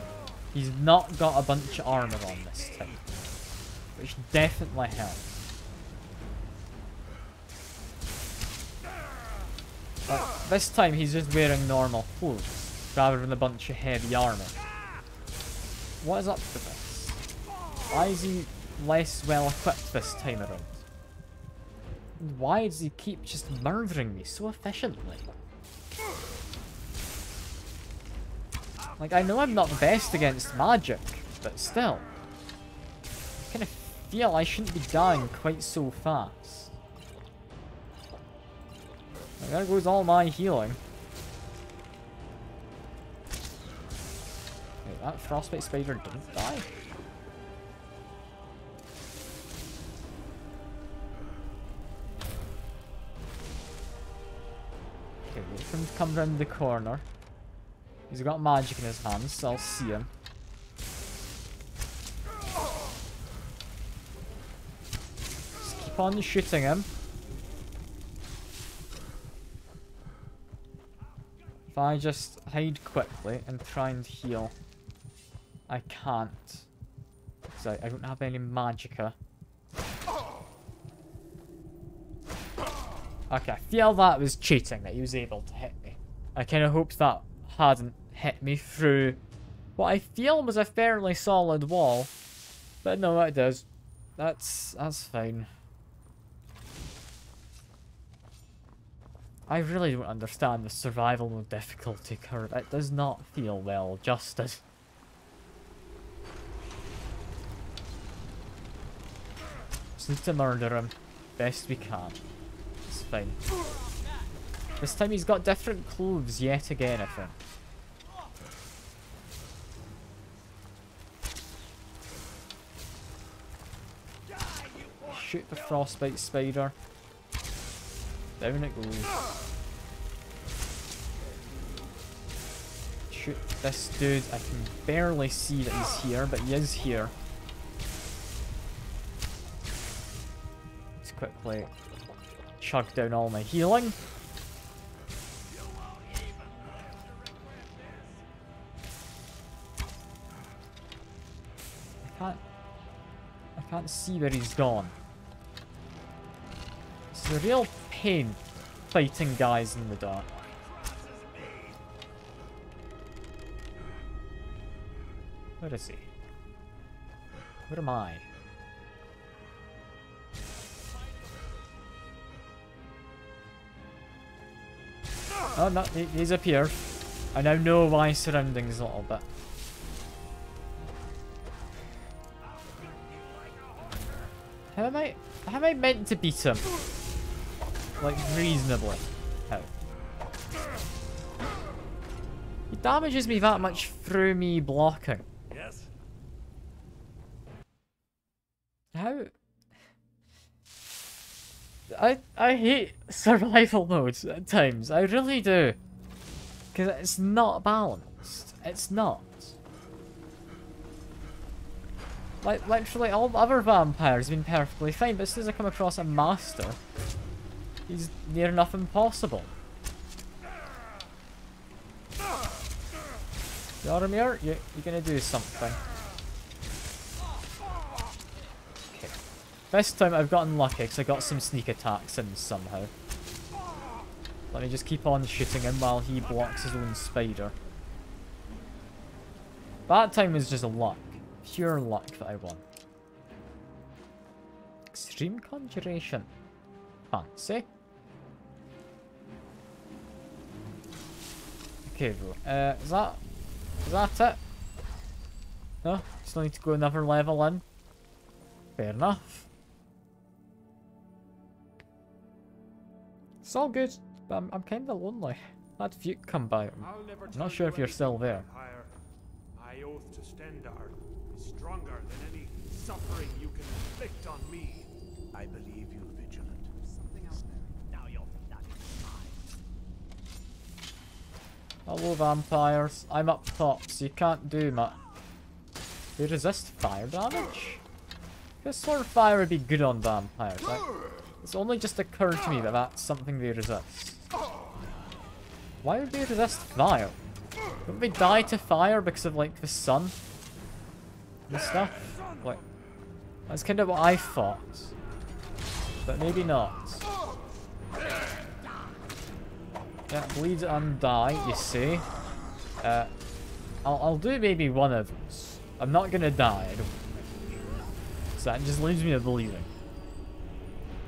he's not got a bunch of armor on this time, which definitely helps. But this time he's just wearing normal clothes, rather than a bunch of heavy armor. What is up with this? Why is he less well equipped this time around? And why does he keep just murdering me so efficiently? Like, I know I'm not the best against magic, but still. I kind of feel I shouldn't be dying quite so fast. Like, there goes all my healing. Wait, that frostbite spider didn't die? Okay, wait for him to come round the corner. He's got magic in his hands, so I'll see him. Just keep on shooting him. If I just hide quickly and try and heal. I can't. Because I don't have any magicka. Okay, I feel that was cheating, that he was able to hit me. I kind of hoped that hadn't hit me through what I feel was a fairly solid wall. But no, it does. That's fine. I really don't understand the survival mode difficulty curve. It does not feel well adjusted. Just need to murder him best we can. It's fine. This time he's got different clothes yet again, I think. Shoot the frostbite spider. Down it goes. Shoot this dude. I can barely see that he's here, but he is here. Let's quickly chug down all my healing. I can't see where he's gone. It's a real pain fighting guys in the dark. Where is he? Where am I? Oh no, he's appeared. I now know my surroundings a little bit. How am I meant to beat him? Like, reasonably. How? He damages me that much through me blocking. Yes. How? I hate survival modes at times. I really do. Because it's not balanced. It's not. Like, literally all other vampires have been perfectly fine, but as soon as I come across a master, he's near enough impossible. Yaramir, you're gonna do something. Okay. This time I've gotten lucky because I got some sneak attacks in somehow. Let me just keep on shooting him while he blocks his own spider. That time was just luck. Pure luck that I won. Extreme Conjuration. Fancy. Okay, bro. Is that it? No? Still need to go another level in? Fair enough. It's all good, but I'm kinda lonely. Had Fuke come by. I'm not sure if you're still there. I oath to Stendar is stronger than any suffering you can inflict on me. I believe you, Vigilant. Something out there. Now you're bloody mine. Hello, vampires. I'm up top, so you can't do much. They resist fire damage? This sort of fire would be good on vampires, right? It's only just occurred to me that that's something they resist. Why would they resist fire? Don't they die to fire because of, like, the sun? And stuff? Like, that's kind of what I thought. But maybe not. Yeah, bleed and die, you see. I'll do maybe one of those. I'm not gonna die, I don't think. So that just leaves me believing.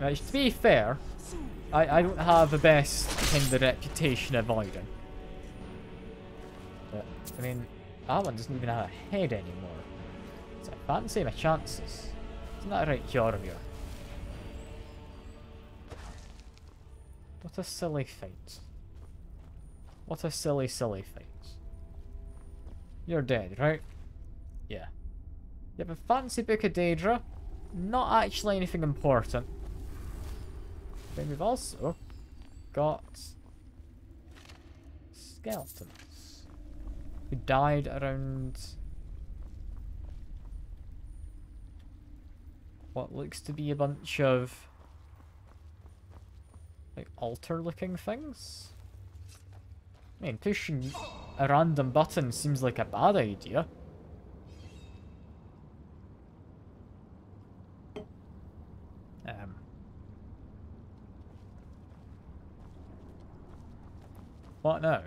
Right, to be fair, I don't have the best kind of reputation avoiding. But, I mean, that one doesn't even have a head anymore. So I fancy my chances. Isn't that right, Hjormir? What a silly fight. What a silly, silly fight. You're dead, right? Yeah. You have a fancy book of Daedra. Not actually anything important. Then we've also got skeletons who died around what looks to be a bunch of like altar looking things. I mean, pushing a random button seems like a bad idea. What now?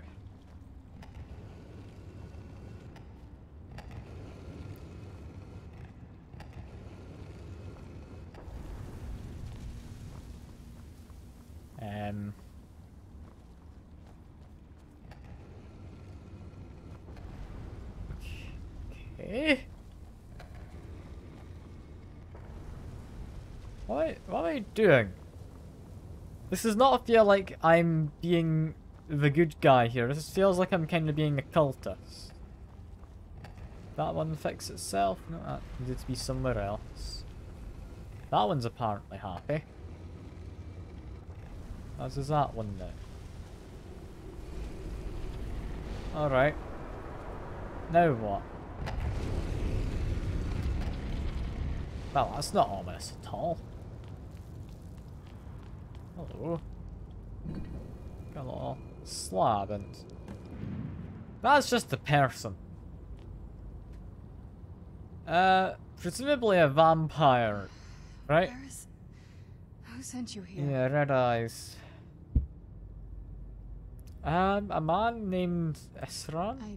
Okay. What am I doing? This does not feel like I'm being the good guy here. This feels like I'm kind of being a cultist. That one fix itself? No, that needed to be somewhere else. That one's apparently happy. As is that one now. Alright. Now what? Well, that's not ominous at all. Hello. Got a little slab and... That's just a person. Presumably a vampire, right? Who sent you here? Yeah, red eyes. A man named Esran? I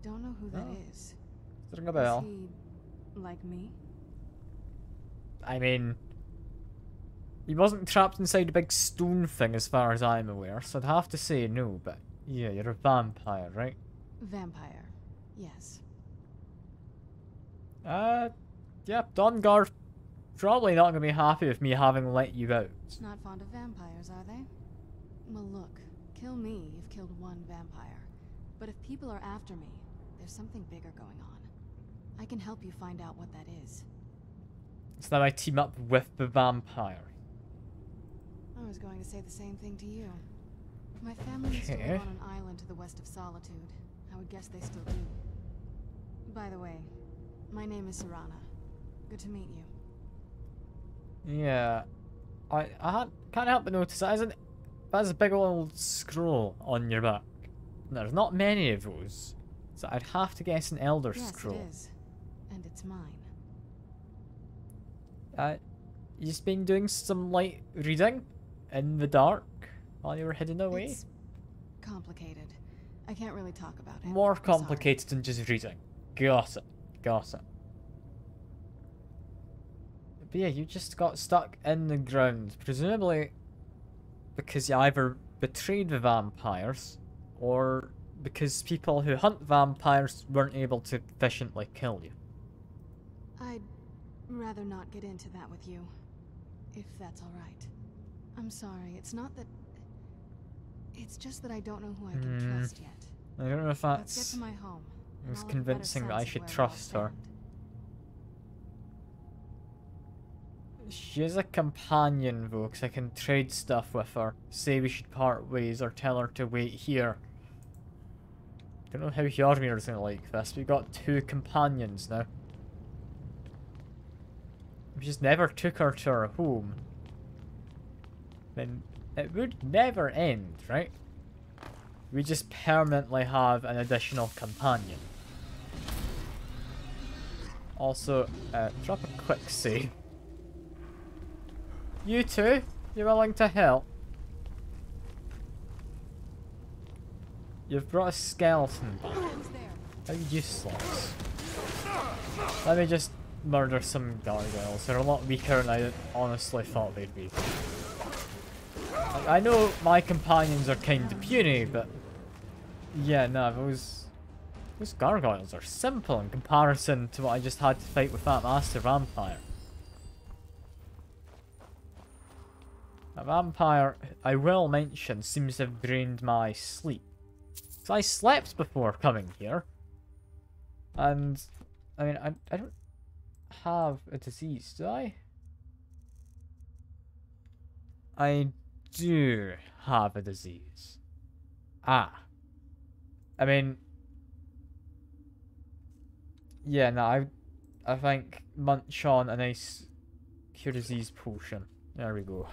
don't know who that is. Ring a bell. Is he like me? I mean, he wasn't trapped inside a big stone thing as far as I'm aware, so I'd have to say no, but yeah, you're a vampire, right? Vampire, yes. Yeah, Dawnguard probably not gonna be happy with me having let you out. Not fond of vampires, are they? Well, look, kill me, you've killed one vampire. But if people are after me, there's something bigger going on. I can help you find out what that is. So now I team up with the vampire. I was going to say the same thing to you. My family used to live on an island to the west of Solitude. I would guess they still do. By the way, my name is Serana. Good to meet you. Yeah. I can't help but notice that that's a big old scroll on your back. There's not many of those. So I'd have to guess an Elder Scroll. Yes, it is. And it's mine. You just been doing some light reading in the dark while you were hidden away? It's complicated. I can't really talk about it. More complicated than just reading. Got it. Got it. But yeah, you just got stuck in the ground, presumably because you either betrayed the vampires or because people who hunt vampires weren't able to efficiently kill you. I'd rather not get into that with you, if that's alright. I'm sorry, it's not that... It's just that I don't know who I can trust yet. I don't know if that's... Let's get to my home. It was convincing that I should trust her. She is a companion though, because I can trade stuff with her. Say we should part ways or tell her to wait here. Don't know how Hjormir is gonna like this. We've got 2 companions now. We just never took her to her home. Then it would never end, right? We just permanently have an additional companion. Also, drop a quick save. You two, you willing to help? You've brought a skeleton back. How useless. Let me just murder some gargoyles. They're a lot weaker than I honestly thought they'd be. Like, I know my companions are kind of puny, but yeah, no, those gargoyles are simple in comparison to what I just had to fight with that master vampire. A vampire, I will mention, seems to have drained my sleep. Because I slept before coming here. And, I mean, I don't have a disease, do I? I do have a disease. Ah. I mean... Yeah, no, I think munch on a nice cure disease potion. There we go.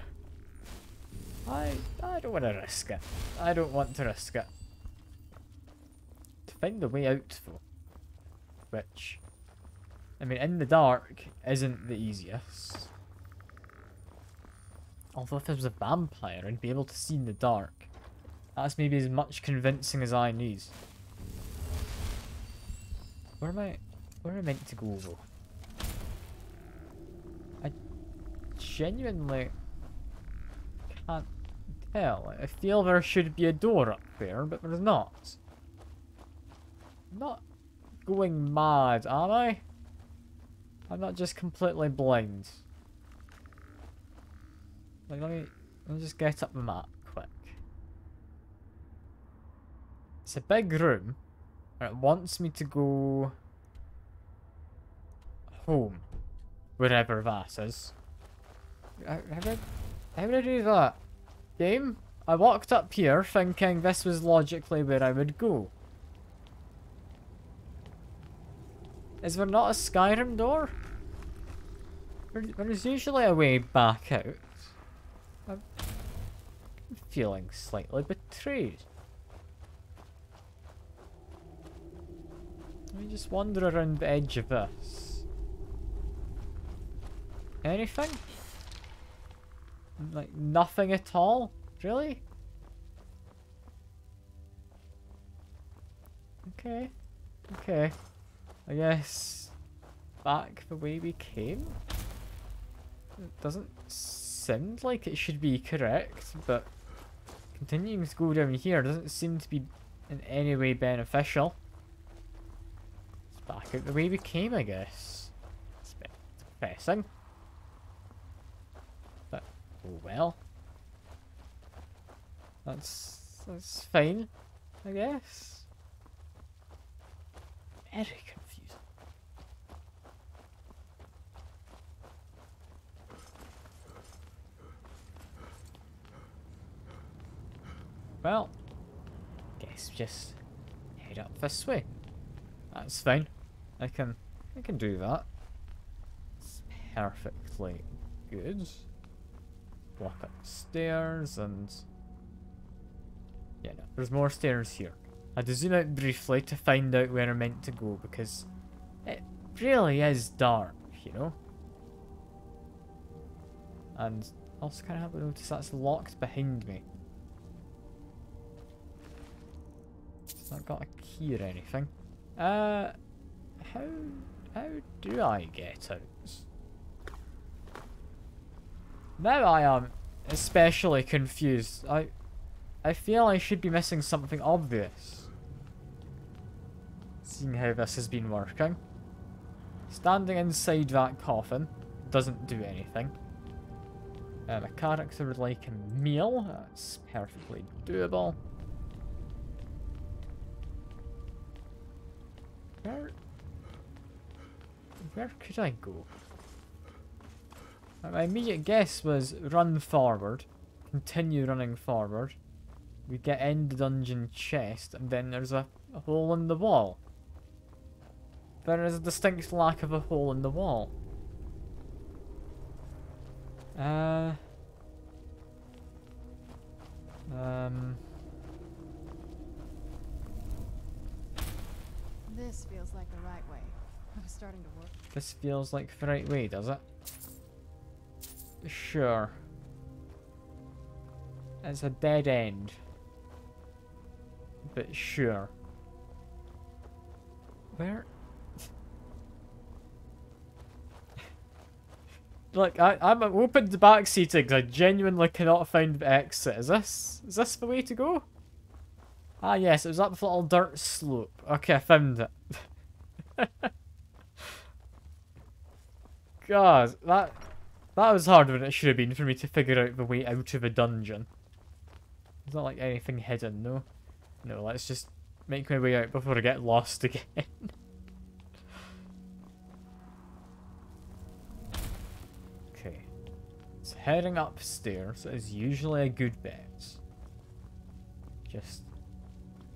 I don't want to risk it. I don't want to risk it. To find the way out, though. Which, I mean, in the dark isn't the easiest. Although if there was a vampire, I'd be able to see in the dark. That's maybe as much convincing as I need. Where am I meant to go, though? I genuinely can't tell. I feel there should be a door up there, but there's not. I'm not going mad, am I? I'm not just completely blind. Like, let me just get up the map quick. It's a big room, and it wants me to go home, wherever that is. How would I do that? Game? I walked up here thinking this was logically where I would go. Is there not a Skyrim door? There's usually a way back out. I'm feeling slightly betrayed. Let me just wander around the edge of this. Anything? Like, nothing at all? Really? Okay. Okay. I guess back the way we came? It doesn't sound like it should be correct, but continuing to go down here doesn't seem to be in any way beneficial. It's back out the way we came, I guess. It's a bit depressing. But, oh well. That's fine, I guess. Very confusing. Well, guess just head up this way. That's fine. I can do that. It's perfectly good. Walk up the stairs and yeah, no, there's more stairs here. I had to zoom out briefly to find out where I'm meant to go because it really is dark, you know? And also kind of have to notice that's locked behind me. It's not got a key or anything. How do I get out? Now I am especially confused. I feel I should be missing something obvious. Seeing how this has been working. Standing inside that coffin doesn't do anything. A character would like a meal. That's perfectly doable. Where could I go? My immediate guess was run forward, continue running forward. We get in the dungeon chest, and then there's a hole in the wall. There is a distinct lack of a hole in the wall. This feels like the right way. I was starting to work. This feels like the right way, does it? Sure. It's a dead end. But sure. Where? Look, I'm open to backseating because I genuinely cannot find the exit. Is this the way to go? Ah, yes, it was up the little dirt slope. Okay, I found it. God, that was harder than it should have been for me to figure out the way out of a dungeon. It's not like anything hidden, no? No, let's just make my way out before I get lost again. Okay. So heading upstairs is usually a good bet. Just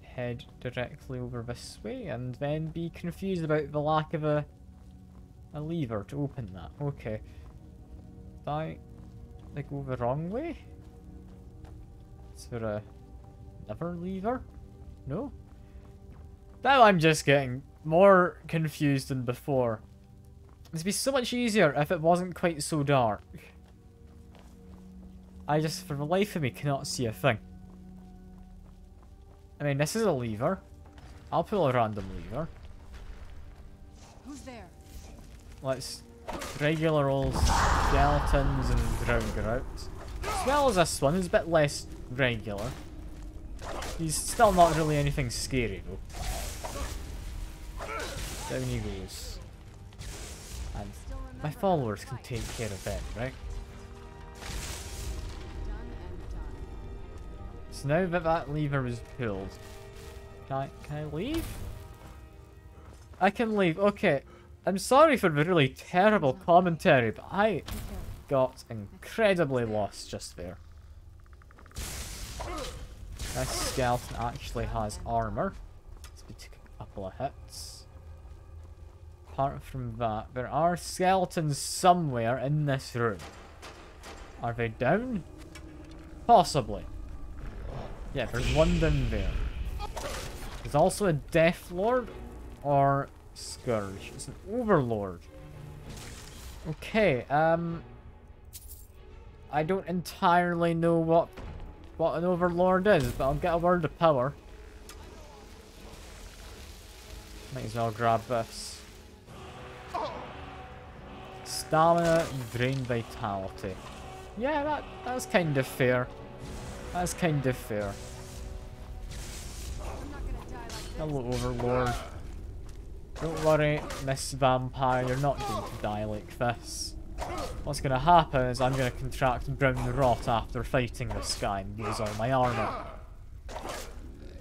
head directly over this way and then be confused about the lack of a lever to open that. Okay. Did I go the wrong way? Is there another lever? No? Now I'm just getting more confused than before. It'd be so much easier if it wasn't quite so dark. I just, for the life of me, cannot see a thing. I mean, this is a lever. I'll pull a random lever. Who's there? Let's regular old skeletons and ground out. As well as this one, who's a bit less regular. He's still not really anything scary though. Down he goes. And my followers can take care of them, right? So now that that lever was pulled, can I leave? I can leave. Okay. I'm sorry for the really terrible commentary, but I got incredibly lost just there. This skeleton actually has armor. So we took a couple of hits. Apart from that, there are skeletons somewhere in this room. Are they down? Possibly. Yeah, there's one down there. There's also a Death Lord or Scourge. It's an Overlord. Okay, I don't entirely know what an Overlord is, but I'll get a word of power. Might as well grab this. Stamina, drain vitality. Yeah, that's kind of fair. That's kind of fair. Hello, Overlord. Don't worry, Miss Vampire, you're not going to die like this. What's going to happen is I'm going to contract brown rot after fighting this guy and lose all my armor.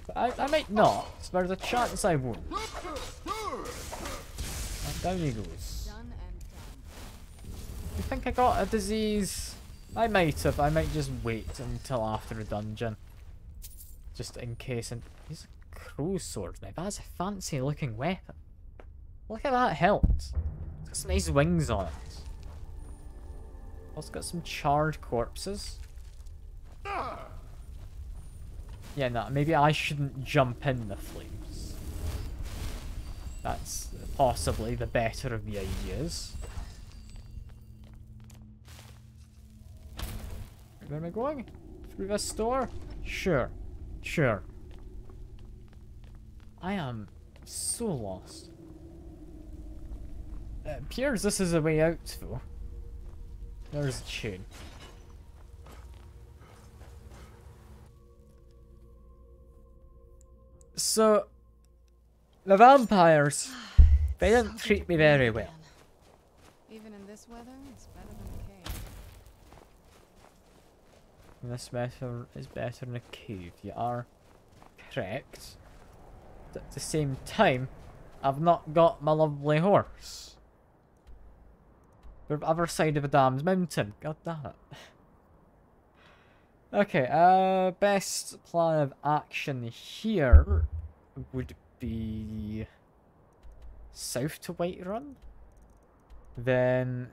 But I might not, so there's a chance I won't. And down he goes. You think I got a disease? I might have. I might just wait until after a dungeon. Just in case. And he's a crow sword now. That's a fancy looking weapon. Look at that hilt. It's got some nice wings on it. Also got some charred corpses. Yeah, no, maybe I shouldn't jump in the flames. That's possibly the better of the ideas. Where am I going? Through this door? Sure. Sure. I am so lost. It appears this is a way out, though. There's a chain. So, the vampires, they didn't treat me very well. Even in this weather, it's better than a cave. This weather is better than a cave. You are correct. But at the same time, I've not got my lovely horse. We're the other side of a damned mountain. God damn it. Okay, best plan of action here would be south to Whiterun. Then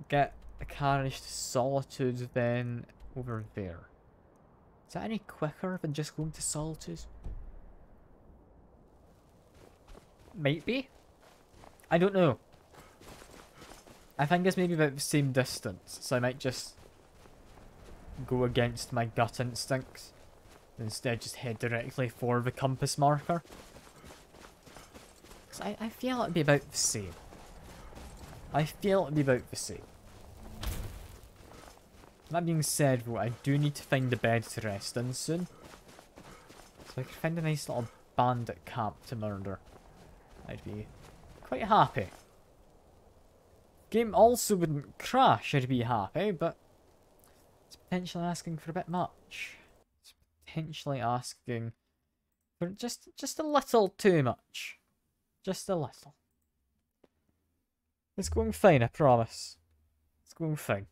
get a carriage to Solitude, then over there. Is that any quicker than just going to Solitude? Might be. I don't know. I think it's maybe about the same distance, so I might just go against my gut instincts. Instead, just head directly for the compass marker. Because I feel it'd be about the same. I feel it'd be about the same. That being said, though, I do need to find a bed to rest in soon. So I could find a nice little bandit camp to murder. I'd be quite happy. Game also wouldn't crash, I'd be happy, but it's potentially asking for a bit much. It's potentially asking for just a little too much. Just a little. It's going fine, I promise. It's going fine.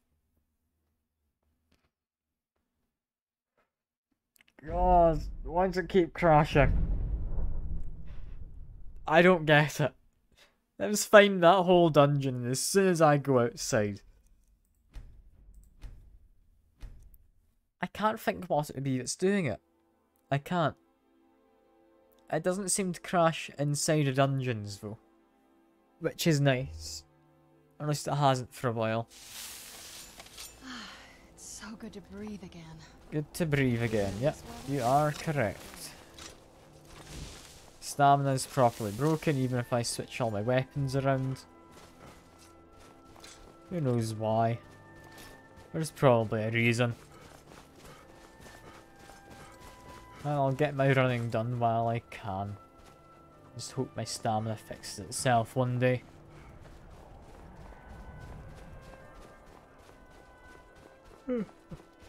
God, why does it keep crashing? I don't get it. It was fine that whole dungeon as soon as I go outside. I can't think what it would be that's doing it. I can't. It doesn't seem to crash inside of dungeons though. Which is nice. At least it hasn't for a while. It's so good to breathe again. Good to breathe again, yep. You are correct. Stamina is properly broken even if I switch all my weapons around. Who knows why? There's probably a reason. And I'll get my running done while I can. Just hope my stamina fixes itself one day.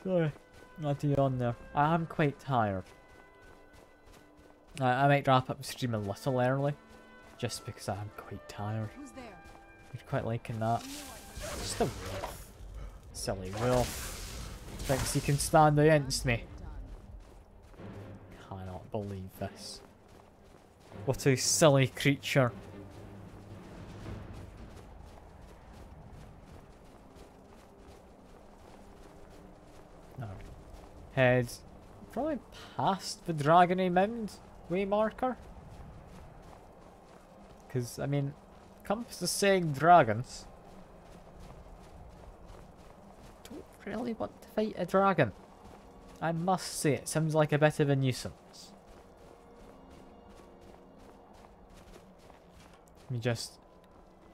Sorry, not yawn there. I am quite tired. I might wrap up the stream a little early, just because I am quite tired. Who's there? You're quite liking that. Just a wolf. Silly wolf. Thinks he can stand against me. Cannot believe this. What a silly creature. No. Head probably past the Dragony Mound way marker. Because, I mean, compass is saying dragons. Don't really want to fight a dragon. I must say, it seems like a bit of a nuisance. Let me just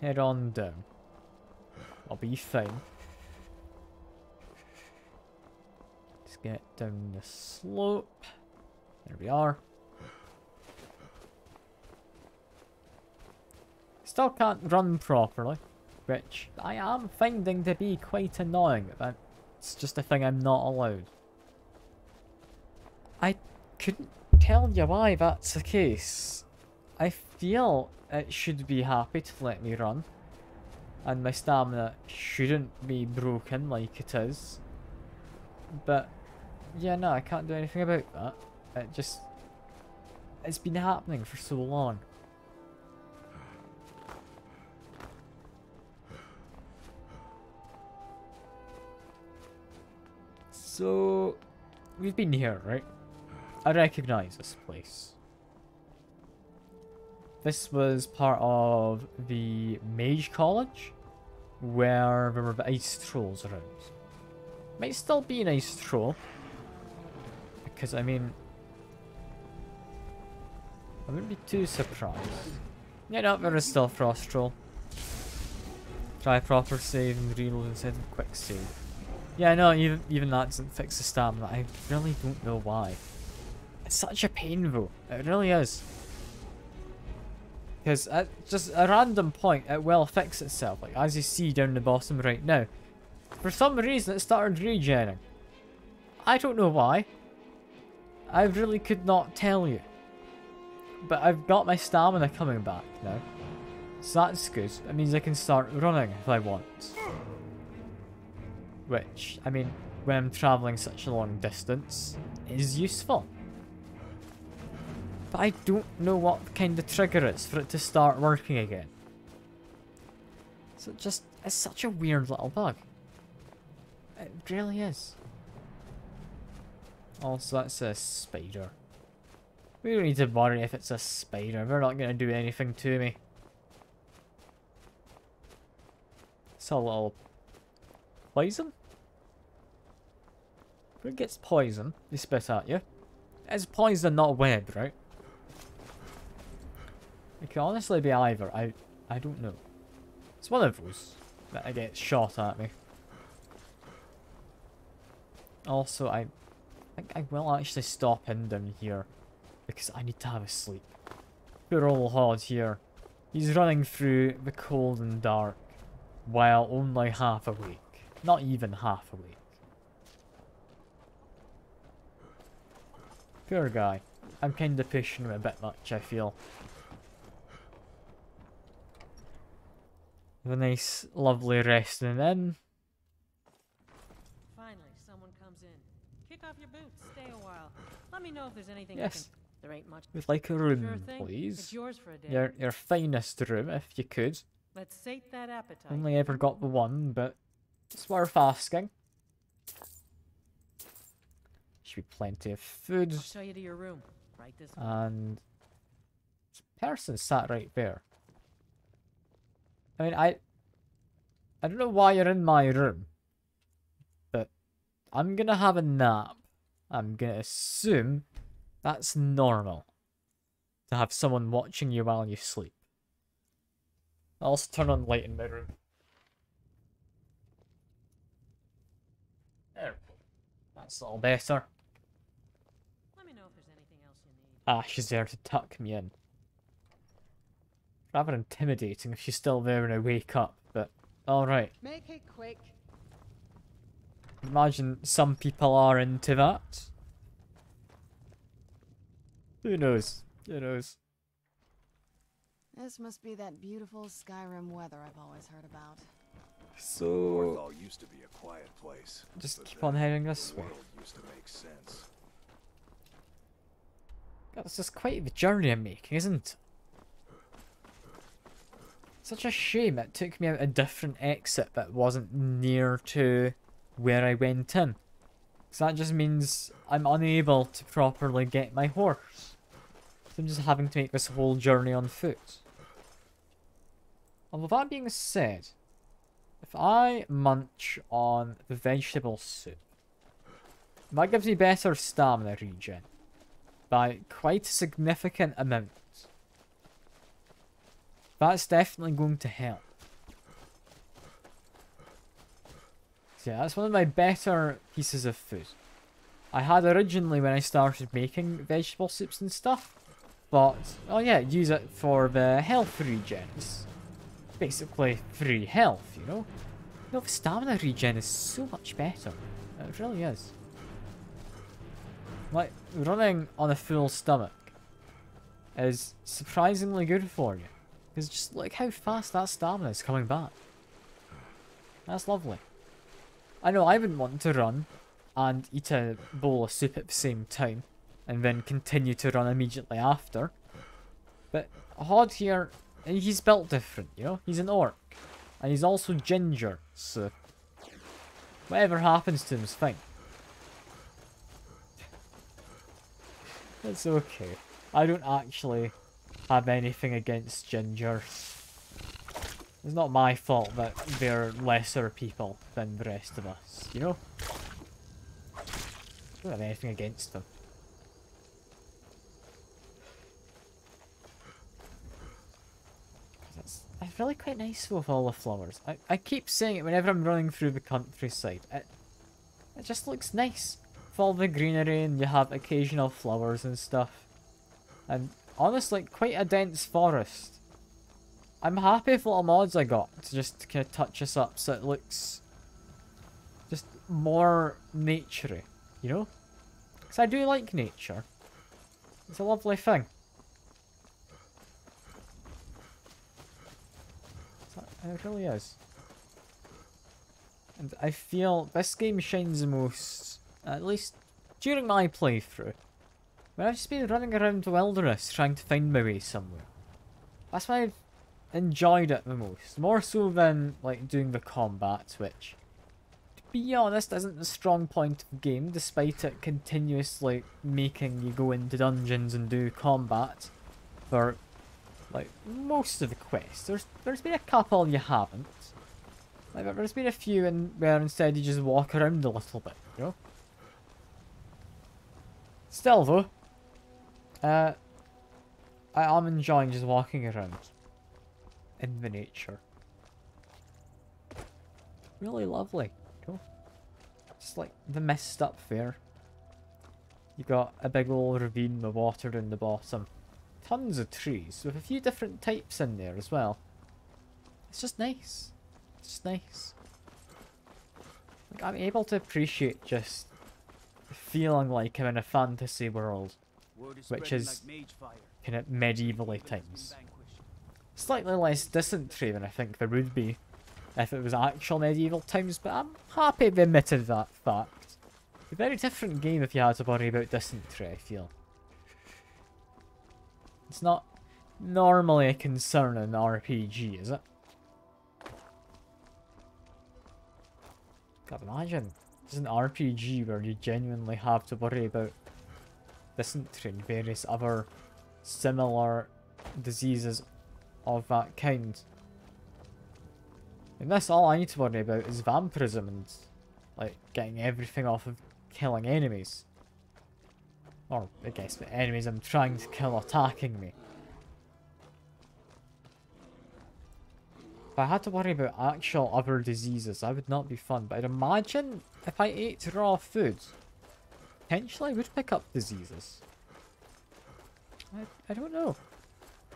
head on down. I'll be fine. Let's get down the slope. There we are. Still can't run properly, which I am finding to be quite annoying. That's just a thing I'm not allowed. I couldn't tell you why that's the case. I feel it should be happy to let me run. And my stamina shouldn't be broken like it is. But, yeah, no, I can't do anything about that. It's been happening for so long. So, we've been here, right? I recognise this place. This was part of the Mage College, where there were the ice trolls around. Might still be an ice troll, because I mean, I wouldn't be too surprised. Yeah, no, there is still a frost troll. Try proper save and reload instead of quick save. Yeah, no, even that doesn't fix the stamina. I really don't know why. It's such a pain though. It really is. Because at just a random point, it will fix itself. Like, as you see down the bottom right now. For some reason, it started regenerating. I don't know why. I really could not tell you. But I've got my stamina coming back now. So that's good. It means I can start running if I want. Which, I mean, when I'm travelling such a long distance, is useful. But I don't know what kind of trigger is for it to start working again. So it's such a weird little bug. It really is. Also, that's a spider. We don't need to worry if it's a spider. They're not going to do anything to me. It's a little poison? If it gets poison, they spit at you. It's poison, not a web, right? It can honestly be either. I don't know. It's one of those that gets shot at me. Also, I think I will actually stop in down here because I need to have a sleep. Poor old Hod here. He's running through the cold and dark while only half awake. Not even half awake. Poor guy. I'm kinda pushing him a bit much, I feel. Have a nice, lovely resting in. Finally, someone comes in. Kick off your boots, stay a while. Let me know if there's anything Yes. There ain't much. We'd like a room, Sure thing. please. It's yours for a day. Your finest room, if you could. Let's sate that appetite. Only ever got the one, but it's worth asking. Should be plenty of food. I'll show you to your room. Right this way. And this person sat right there. I mean, I don't know why you're in my room, but I'm gonna have a nap. I'm gonna assume that's normal to have someone watching you while you sleep. I'll also turn on light in my room. There. That's all better. Let me know if there's anything else you need. Ah, she's there to tuck me in. Rather intimidating if she's still there when I wake up, but alright. Make it quick. Imagine some people are into that. Who knows? Who knows? This must be that beautiful Skyrim weather I've always heard about. So Orthol used to be a quiet place. just but keep then on heading this the way. world used to make sense. God, this is quite the journey I'm making, isn't it? Such a shame it took me out a different exit that wasn't near to where I went in. So that just means I'm unable to properly get my horse. So I'm just having to make this whole journey on foot. Although that being said, if I munch on the vegetable soup, that gives me better stamina regen by quite a significant amount. That's definitely going to help. So yeah, that's one of my better pieces of food. I had originally when I started making vegetable soups and stuff, but, oh yeah, use it for the health regens. Basically, free health, you know? No, the stamina regen is so much better. It really is. Like, running on a full stomach is surprisingly good for you. Because just look how fast that stamina is coming back. That's lovely. I know I wouldn't want to run and eat a bowl of soup at the same time and then continue to run immediately after. But Hod here, he's built different, you know? He's an orc. And he's also ginger, so whatever happens to him is fine. It's okay. I don't actually have anything against gingers. It's not my fault that they're lesser people than the rest of us, you know? I don't have anything against them. It's really quite nice with all the flowers. I keep saying it whenever I'm running through the countryside. It just looks nice. With all the greenery and you have occasional flowers and stuff. And honestly, quite a dense forest. I'm happy with little mods I got to just kind of touch us up so it looks just more naturey, you know? Because I do like nature. It's a lovely thing. It really is. And I feel this game shines the most, at least during my playthrough, when I've just been running around the wilderness trying to find my way somewhere. That's why I've enjoyed it the most. More so than like doing the combat, which, to be honest, isn't the strong point of the game, despite it continuously making you go into dungeons and do combat for like most of the quests. There's been a couple you haven't. Like, there's been a few where instead you just walk around a little bit, you know? Still though, I am enjoying just walking around in the nature. Really lovely, you know? Just like the mist up there. You got a big old ravine with water down the bottom. Tons of trees with a few different types in there as well. It's just nice. It's just nice. Like, I'm able to appreciate just feeling like I'm in a fantasy world, which is kind of medievally times. Slightly less dysentery than I think there would be if it was actual medieval times, but I'm happy they admitted that fact. A very different game if you had to worry about dysentery, I feel. It's not normally a concern in an RPG, is it? God, imagine it's an RPG where you genuinely have to worry about dysentery and various other similar diseases of that kind. In this, all I need to worry about is vampirism and, like, getting everything off of killing enemies. Or, I guess, the enemies I'm trying to kill attacking me. If I had to worry about actual other diseases, that would not be fun. But I'd imagine if I ate raw food, potentially I would pick up diseases. I don't know.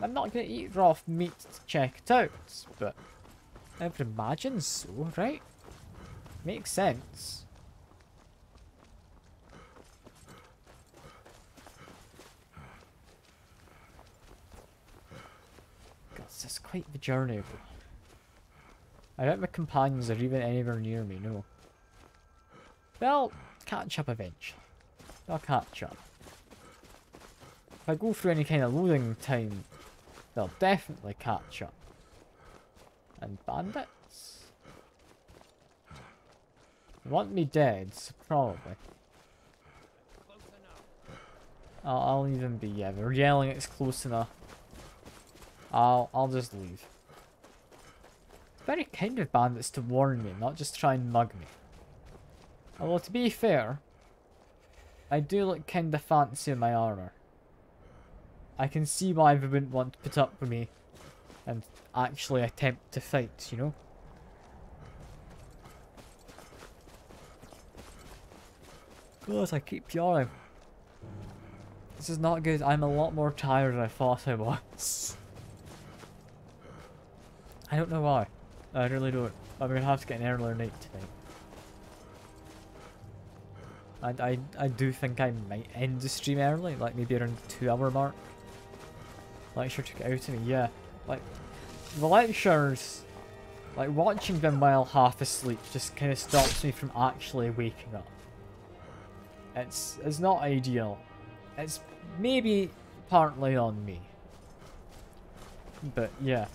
I'm not going to eat raw meat to check it out, but I would imagine so, right? Makes sense. God, this is quite the journey. I doubt my companions are even anywhere near me, no. They'll catch up eventually. They'll catch up. If I go through any kind of loading time, they'll definitely catch up. And bandits? They want me dead, so probably. I'll even be, yeah, they're yelling it's close enough. I'll just leave. It's very kind of bandits to warn me, not just try and mug me. Although, to be fair, I do look kinda fancy in my armour. I can see why they wouldn't want to put up with me and actually attempt to fight, you know? God, I keep yawning. This is not good. I'm a lot more tired than I thought I was. I don't know why. I really don't. I'm gonna have to get an earlier night tonight. I do think I might end the stream early, like maybe around the 2-hour mark. Lecture took it out of me, yeah. Like, the lectures, like watching them while half asleep just kind of stops me from actually waking up. It's not ideal. It's maybe partly on me. But yeah.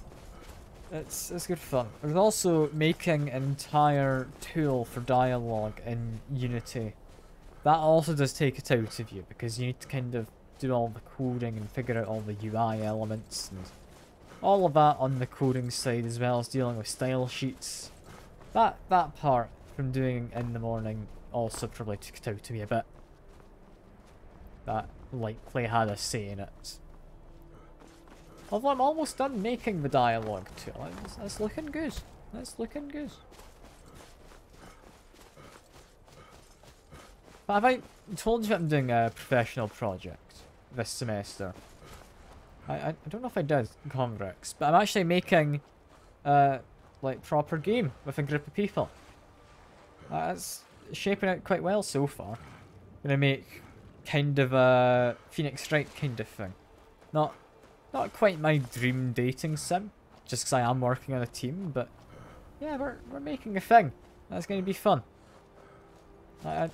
It's good fun. There's also making an entire tool for dialogue in Unity. That also does take it out of you, because you need to kind of do all the coding and figure out all the UI elements and all of that on the coding side, as well as dealing with style sheets. That part from doing in the morning also probably took it out of me a bit. That likely had a say in it. Although I'm almost done making the dialogue tool. That's looking good. That's looking good. But have I told you that I'm doing a professional project this semester? I don't know if I did, Convex, but I'm actually making like proper game with a group of people. It's shaping out quite well so far. Gonna make kind of a Phoenix Wright kind of thing. Not quite my dream dating sim, just because I am working on a team, but yeah, we're making a thing. That's going to be fun. I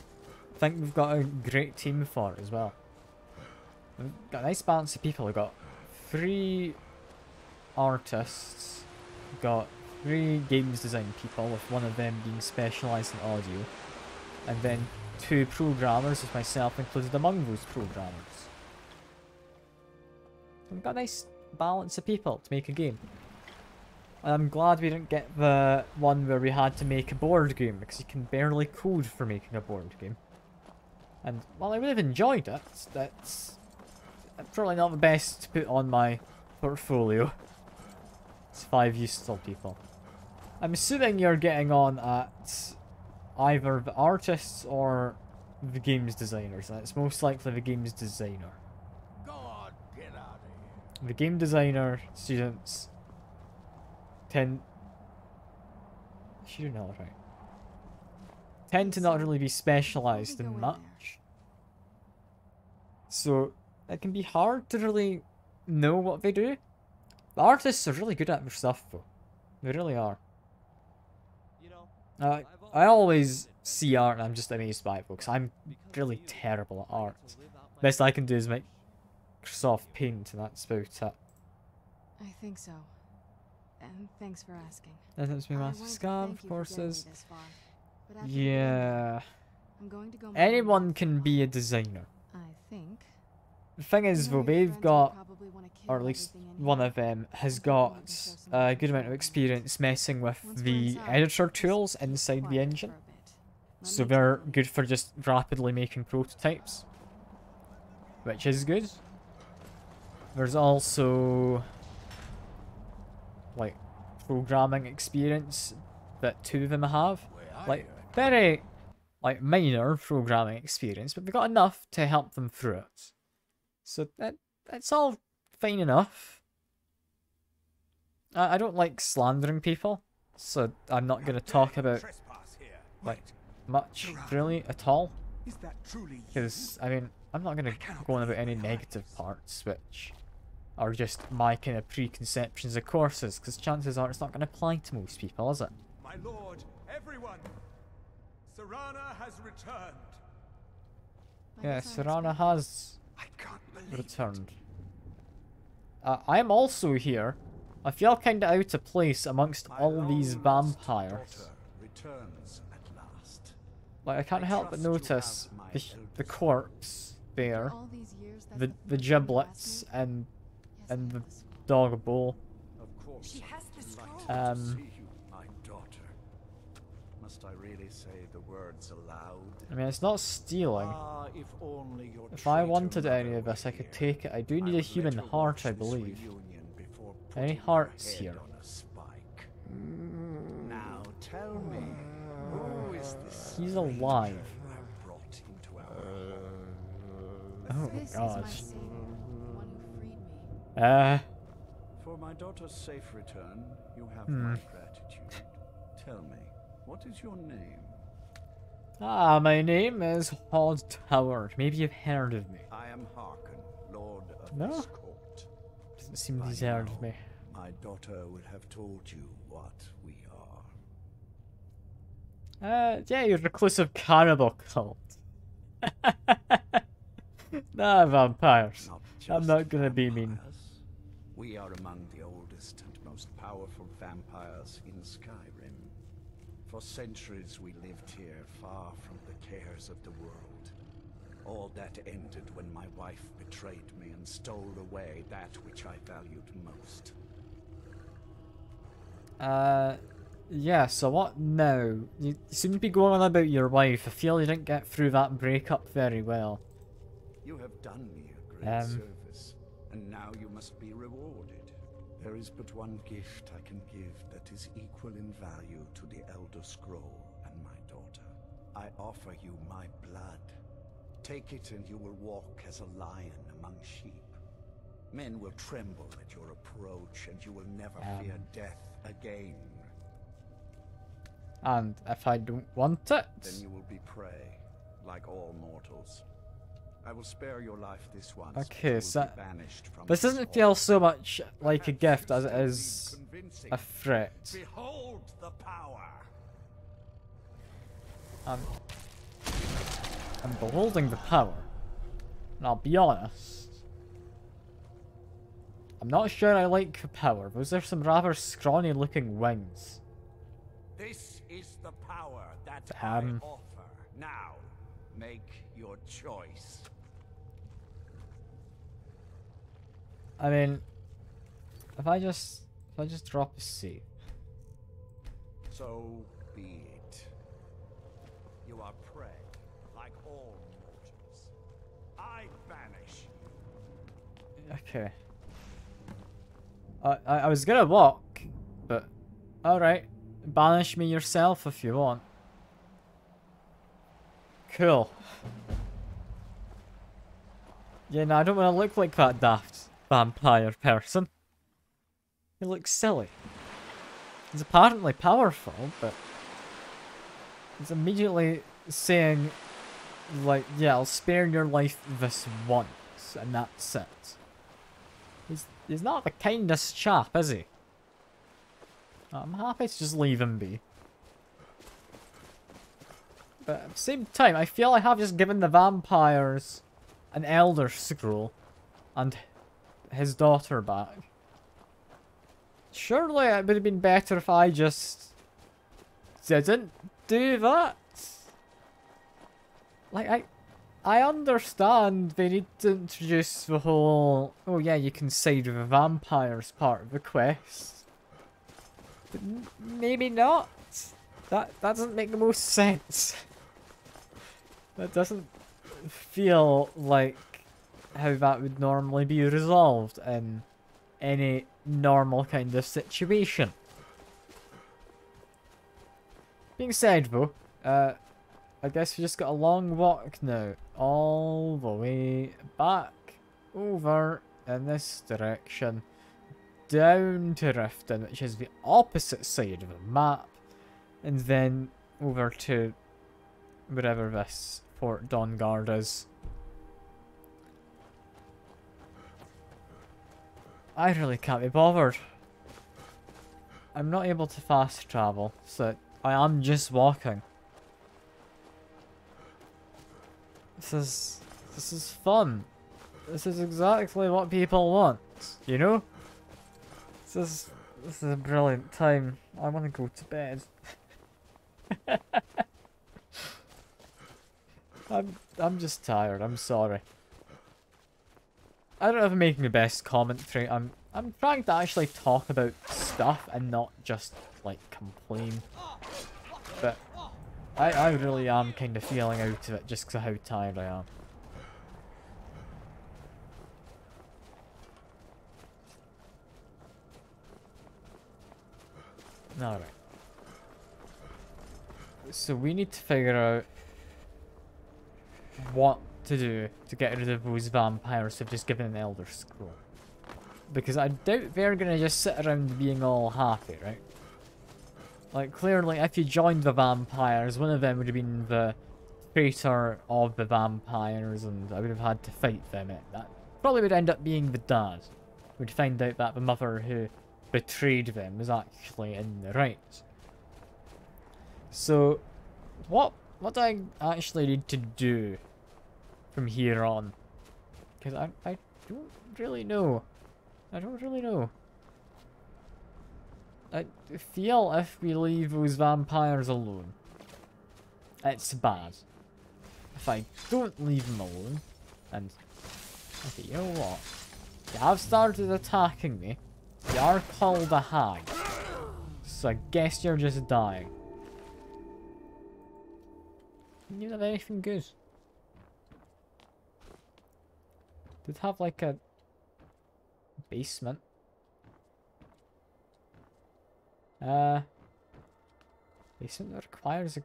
think we've got a great team for it as well. We've got a nice balance of people. We've got 3 artists, we've got 3 games design people, with one of them being specialised in audio, and then 2 programmers, with myself included among those programmers. We've got a nice balance of people to make a game. And I'm glad we didn't get the one where we had to make a board game, because you can barely code for making a board game. And while I would have enjoyed it, that's probably not the best to put on my portfolio. It's 5 useful people. I'm assuming you're getting on at either the artists or the games designers, and it's most likely the games designer. Go on, get out of here. The game designer students tend... She didn't know, right? Tend to not really be specialised in much. So it can be hard to really know what they do. The artists are really good at their stuff though. They really are. I always see art and I'm just amazed by it because I'm really terrible at art. Best I can do is Microsoft Paint and that's about it. I think so. And thanks for asking. And that's me, Master Scam, of course, is... Yeah... Anyone can be a designer. I think. The thing is, though, they've got, or at least one of them, has got a good amount of experience messing with the editor tools inside the engine. So they're good for just rapidly making prototypes. Which is good. There's also... like, programming experience that two of them have. Like, very, like, minor programming experience, but they've got enough to help them through it. So that's all fine enough. I don't like slandering people, so I'm not going to talk about, like, much, really, at all. Because, I mean, I'm not going to go on about any negative parts, which are just my kind of preconceptions of courses, because chances are it's not going to apply to most people, is it? My lord, everyone! Serana has returned! Yeah, Serana has returned. I am also here. I feel kind of out of place amongst all these vampires. Like, I can't help but notice the corpse there, the giblets, and the dog bowl. Must I really say the words aloud? I mean, it's not stealing. If I wanted any of this, I could take it. I do need a human heart, I believe. Any hearts here? Now tell me, who is this? He's alive. Oh gosh. For my daughter's safe return, you have my gratitude. Tell me, what is your name? Ah, my name is Hod Tower. Maybe you've heard of me. I am Harkin, Lord of No? this court. Doesn't seem he's heard of me. My daughter would have told you what we are. Yeah, you're a reclusive cannibal cult. Nah, vampires. I'm not gonna be mean. We are among the oldest and most powerful vampires in Skyrim. For centuries we lived here, far from the cares of the world. All that ended when my wife betrayed me and stole away that which I valued most. Yeah, so what now? You seem to be going on about your wife. I feel you didn't get through that breakup very well. You have done me a great service, and now you must be rewarded. There is but one gift I can give that is equal in value to the Elder Scroll and my daughter. I offer you my blood. Take it and you will walk as a lion among sheep. Men will tremble at your approach and you will never fear death again. And if I don't want it? Then you will be prey, like all mortals. I will spare your life this once. Okay, so this doesn't feel so much like a gift as it is a threat. Behold the power. I'm beholding the power. And I'll be honest, I'm not sure I like the power. Those are some rather scrawny looking wings. This is the power that I offer. Now, make your choice. I mean, if I just drop a seat. So be it. You are prey, like all mortals. I banish you. Okay. I was gonna walk, but alright. Banish me yourself if you want. Cool. Yeah, no, I don't want to look like that daft vampire person. He looks silly. He's apparently powerful, but he's immediately saying, like, yeah, I'll spare your life this once, and that's it. He's not the kindest chap, is he? I'm happy to just leave him be. But at the same time, I feel I have just given the vampires an Elder Scroll and his daughter back. Surely it would have been better if I just didn't do that. Like, I understand they need to introduce the whole, oh yeah, you can side with the vampires part of the quest. But maybe not. That doesn't make the most sense. That doesn't feel like how that would normally be resolved in any normal kind of situation. Being said though, I guess we just got a long walk now, all the way back over in this direction, down to Riften, which is the opposite side of the map, and then over to wherever this Fort Dawnguard is. I really can't be bothered. I'm not able to fast travel, so I am just walking. This is fun. This is exactly what people want, you know? This is a brilliant time. I want to go to bed. I'm just tired. I'm sorry. I don't know if I'm making the best commentary. I'm trying to actually talk about stuff and not just like complain. But I really am kind of feeling out of it just because of how tired I am. Alright. So we need to figure out what to do to get rid of those vampires who've just given an Elder Scroll. Because I doubt they're gonna just sit around being all happy, right? Like, clearly, if you joined the vampires, one of them would have been the traitor of the vampires, and I would have had to fight them. That probably would end up being the dad. We'd find out that the mother who betrayed them was actually in the right. So, what do I actually need to do from here on? Because I don't really know. I don't really know. I feel if we leave those vampires alone, it's bad. If I don't leave them alone, and... okay, you know what? You have started attacking me. You are called a hag. So I guess you're just dying. You don't have anything good. Did have like a basement. Basement that requires a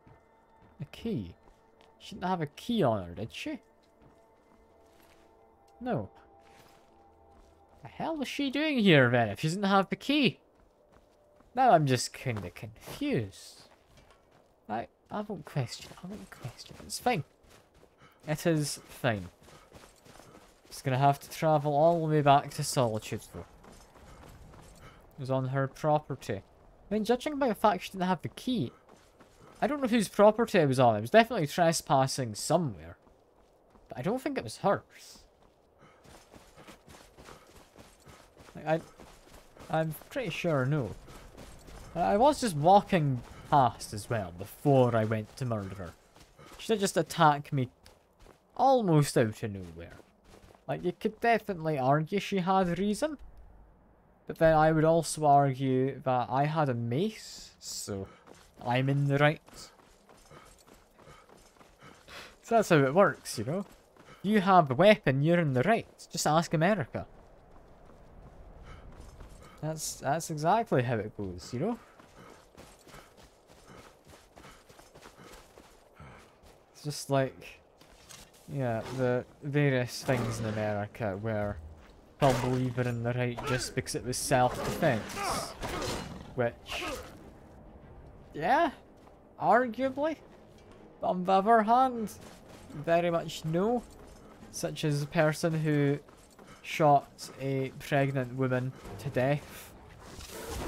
key. She didn't have a key on her, did she? No. The hell was she doing here then if she didn't have the key? Now I'm just kinda confused. I won't question. I won't question. It's fine. It is fine. Just gonna have to travel all the way back to Solitude though. It was on her property. I mean, judging by the fact she didn't have the key, I don't know whose property it was on. It was definitely trespassing somewhere. But I don't think it was hers. Like, I'm pretty sure no. I was just walking past as well before I went to murder her. She did just attack me almost out of nowhere. Like, you could definitely argue she had reason. But then I would also argue that I had a mace, so I'm in the right. So that's how it works, you know? You have a weapon, you're in the right. Just ask America. That's exactly how it goes, you know? It's just like, yeah, the various things in America where they'll believe they're in the right just because it was self-defense. Which, yeah, arguably. But on the other hand, very much no. Such as the person who shot a pregnant woman to death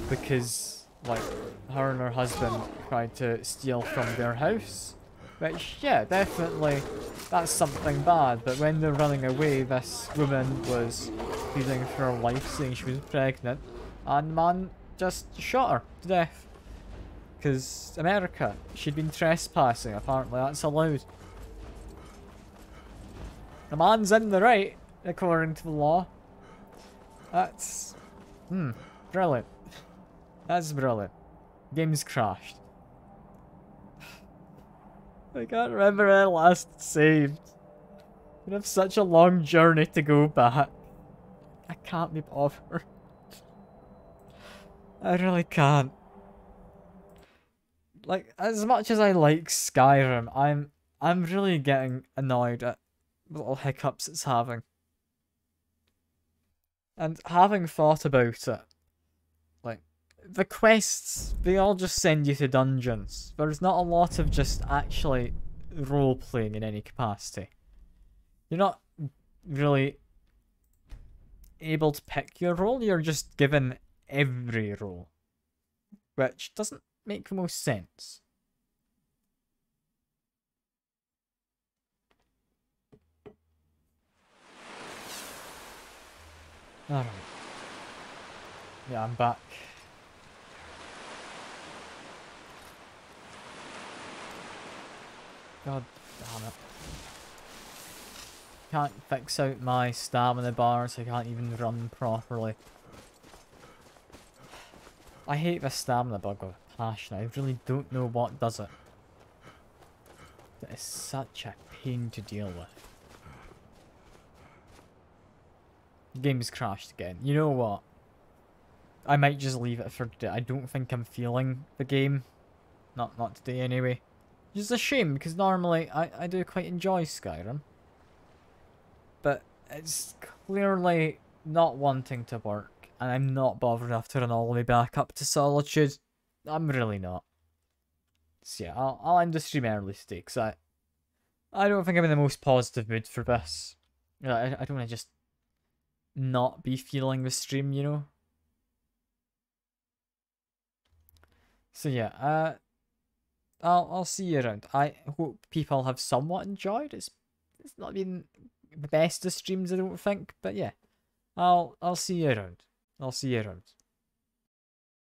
because, like, her and her husband tried to steal from their house. Which, yeah, definitely, that's something bad. But when they're running away, this woman was pleading for her life, saying she was pregnant, and the man just shot her to death. Because America, she'd been trespassing, apparently that's allowed. The man's in the right, according to the law. That's... brilliant. That's brilliant. Game's crashed. I can't remember when I last saved. I have such a long journey to go back. I can't be bothered. I really can't. Like, as much as I like Skyrim, I'm really getting annoyed at the little hiccups it's having. And having thought about it, like, the quests, they all just send you to dungeons. There's not a lot of just actually role-playing in any capacity. You're not really able to pick your role, you're just given every role. Which doesn't make the most sense. Alright. Yeah, I'm back. God damn it. Can't fix out my stamina bar, so I can't even run properly. I hate this stamina bug with passion. I really don't know what does it. It is such a pain to deal with. The game's crashed again. You know what? I might just leave it for today. I don't think I'm feeling the game. Not today anyway. Which is a shame because normally I do quite enjoy Skyrim. But it's clearly not wanting to work. And I'm not bothered enough to run all the way back up to Solitude. I'm really not. So yeah, I'll end the stream early today because I don't think I'm in the most positive mood for this. I don't want to just not be feeling the stream, you know? So yeah, I'll see you around. I hope people have somewhat enjoyed. It's not been the best of streams, I don't think, but yeah. I'll see you around. I'll see you around.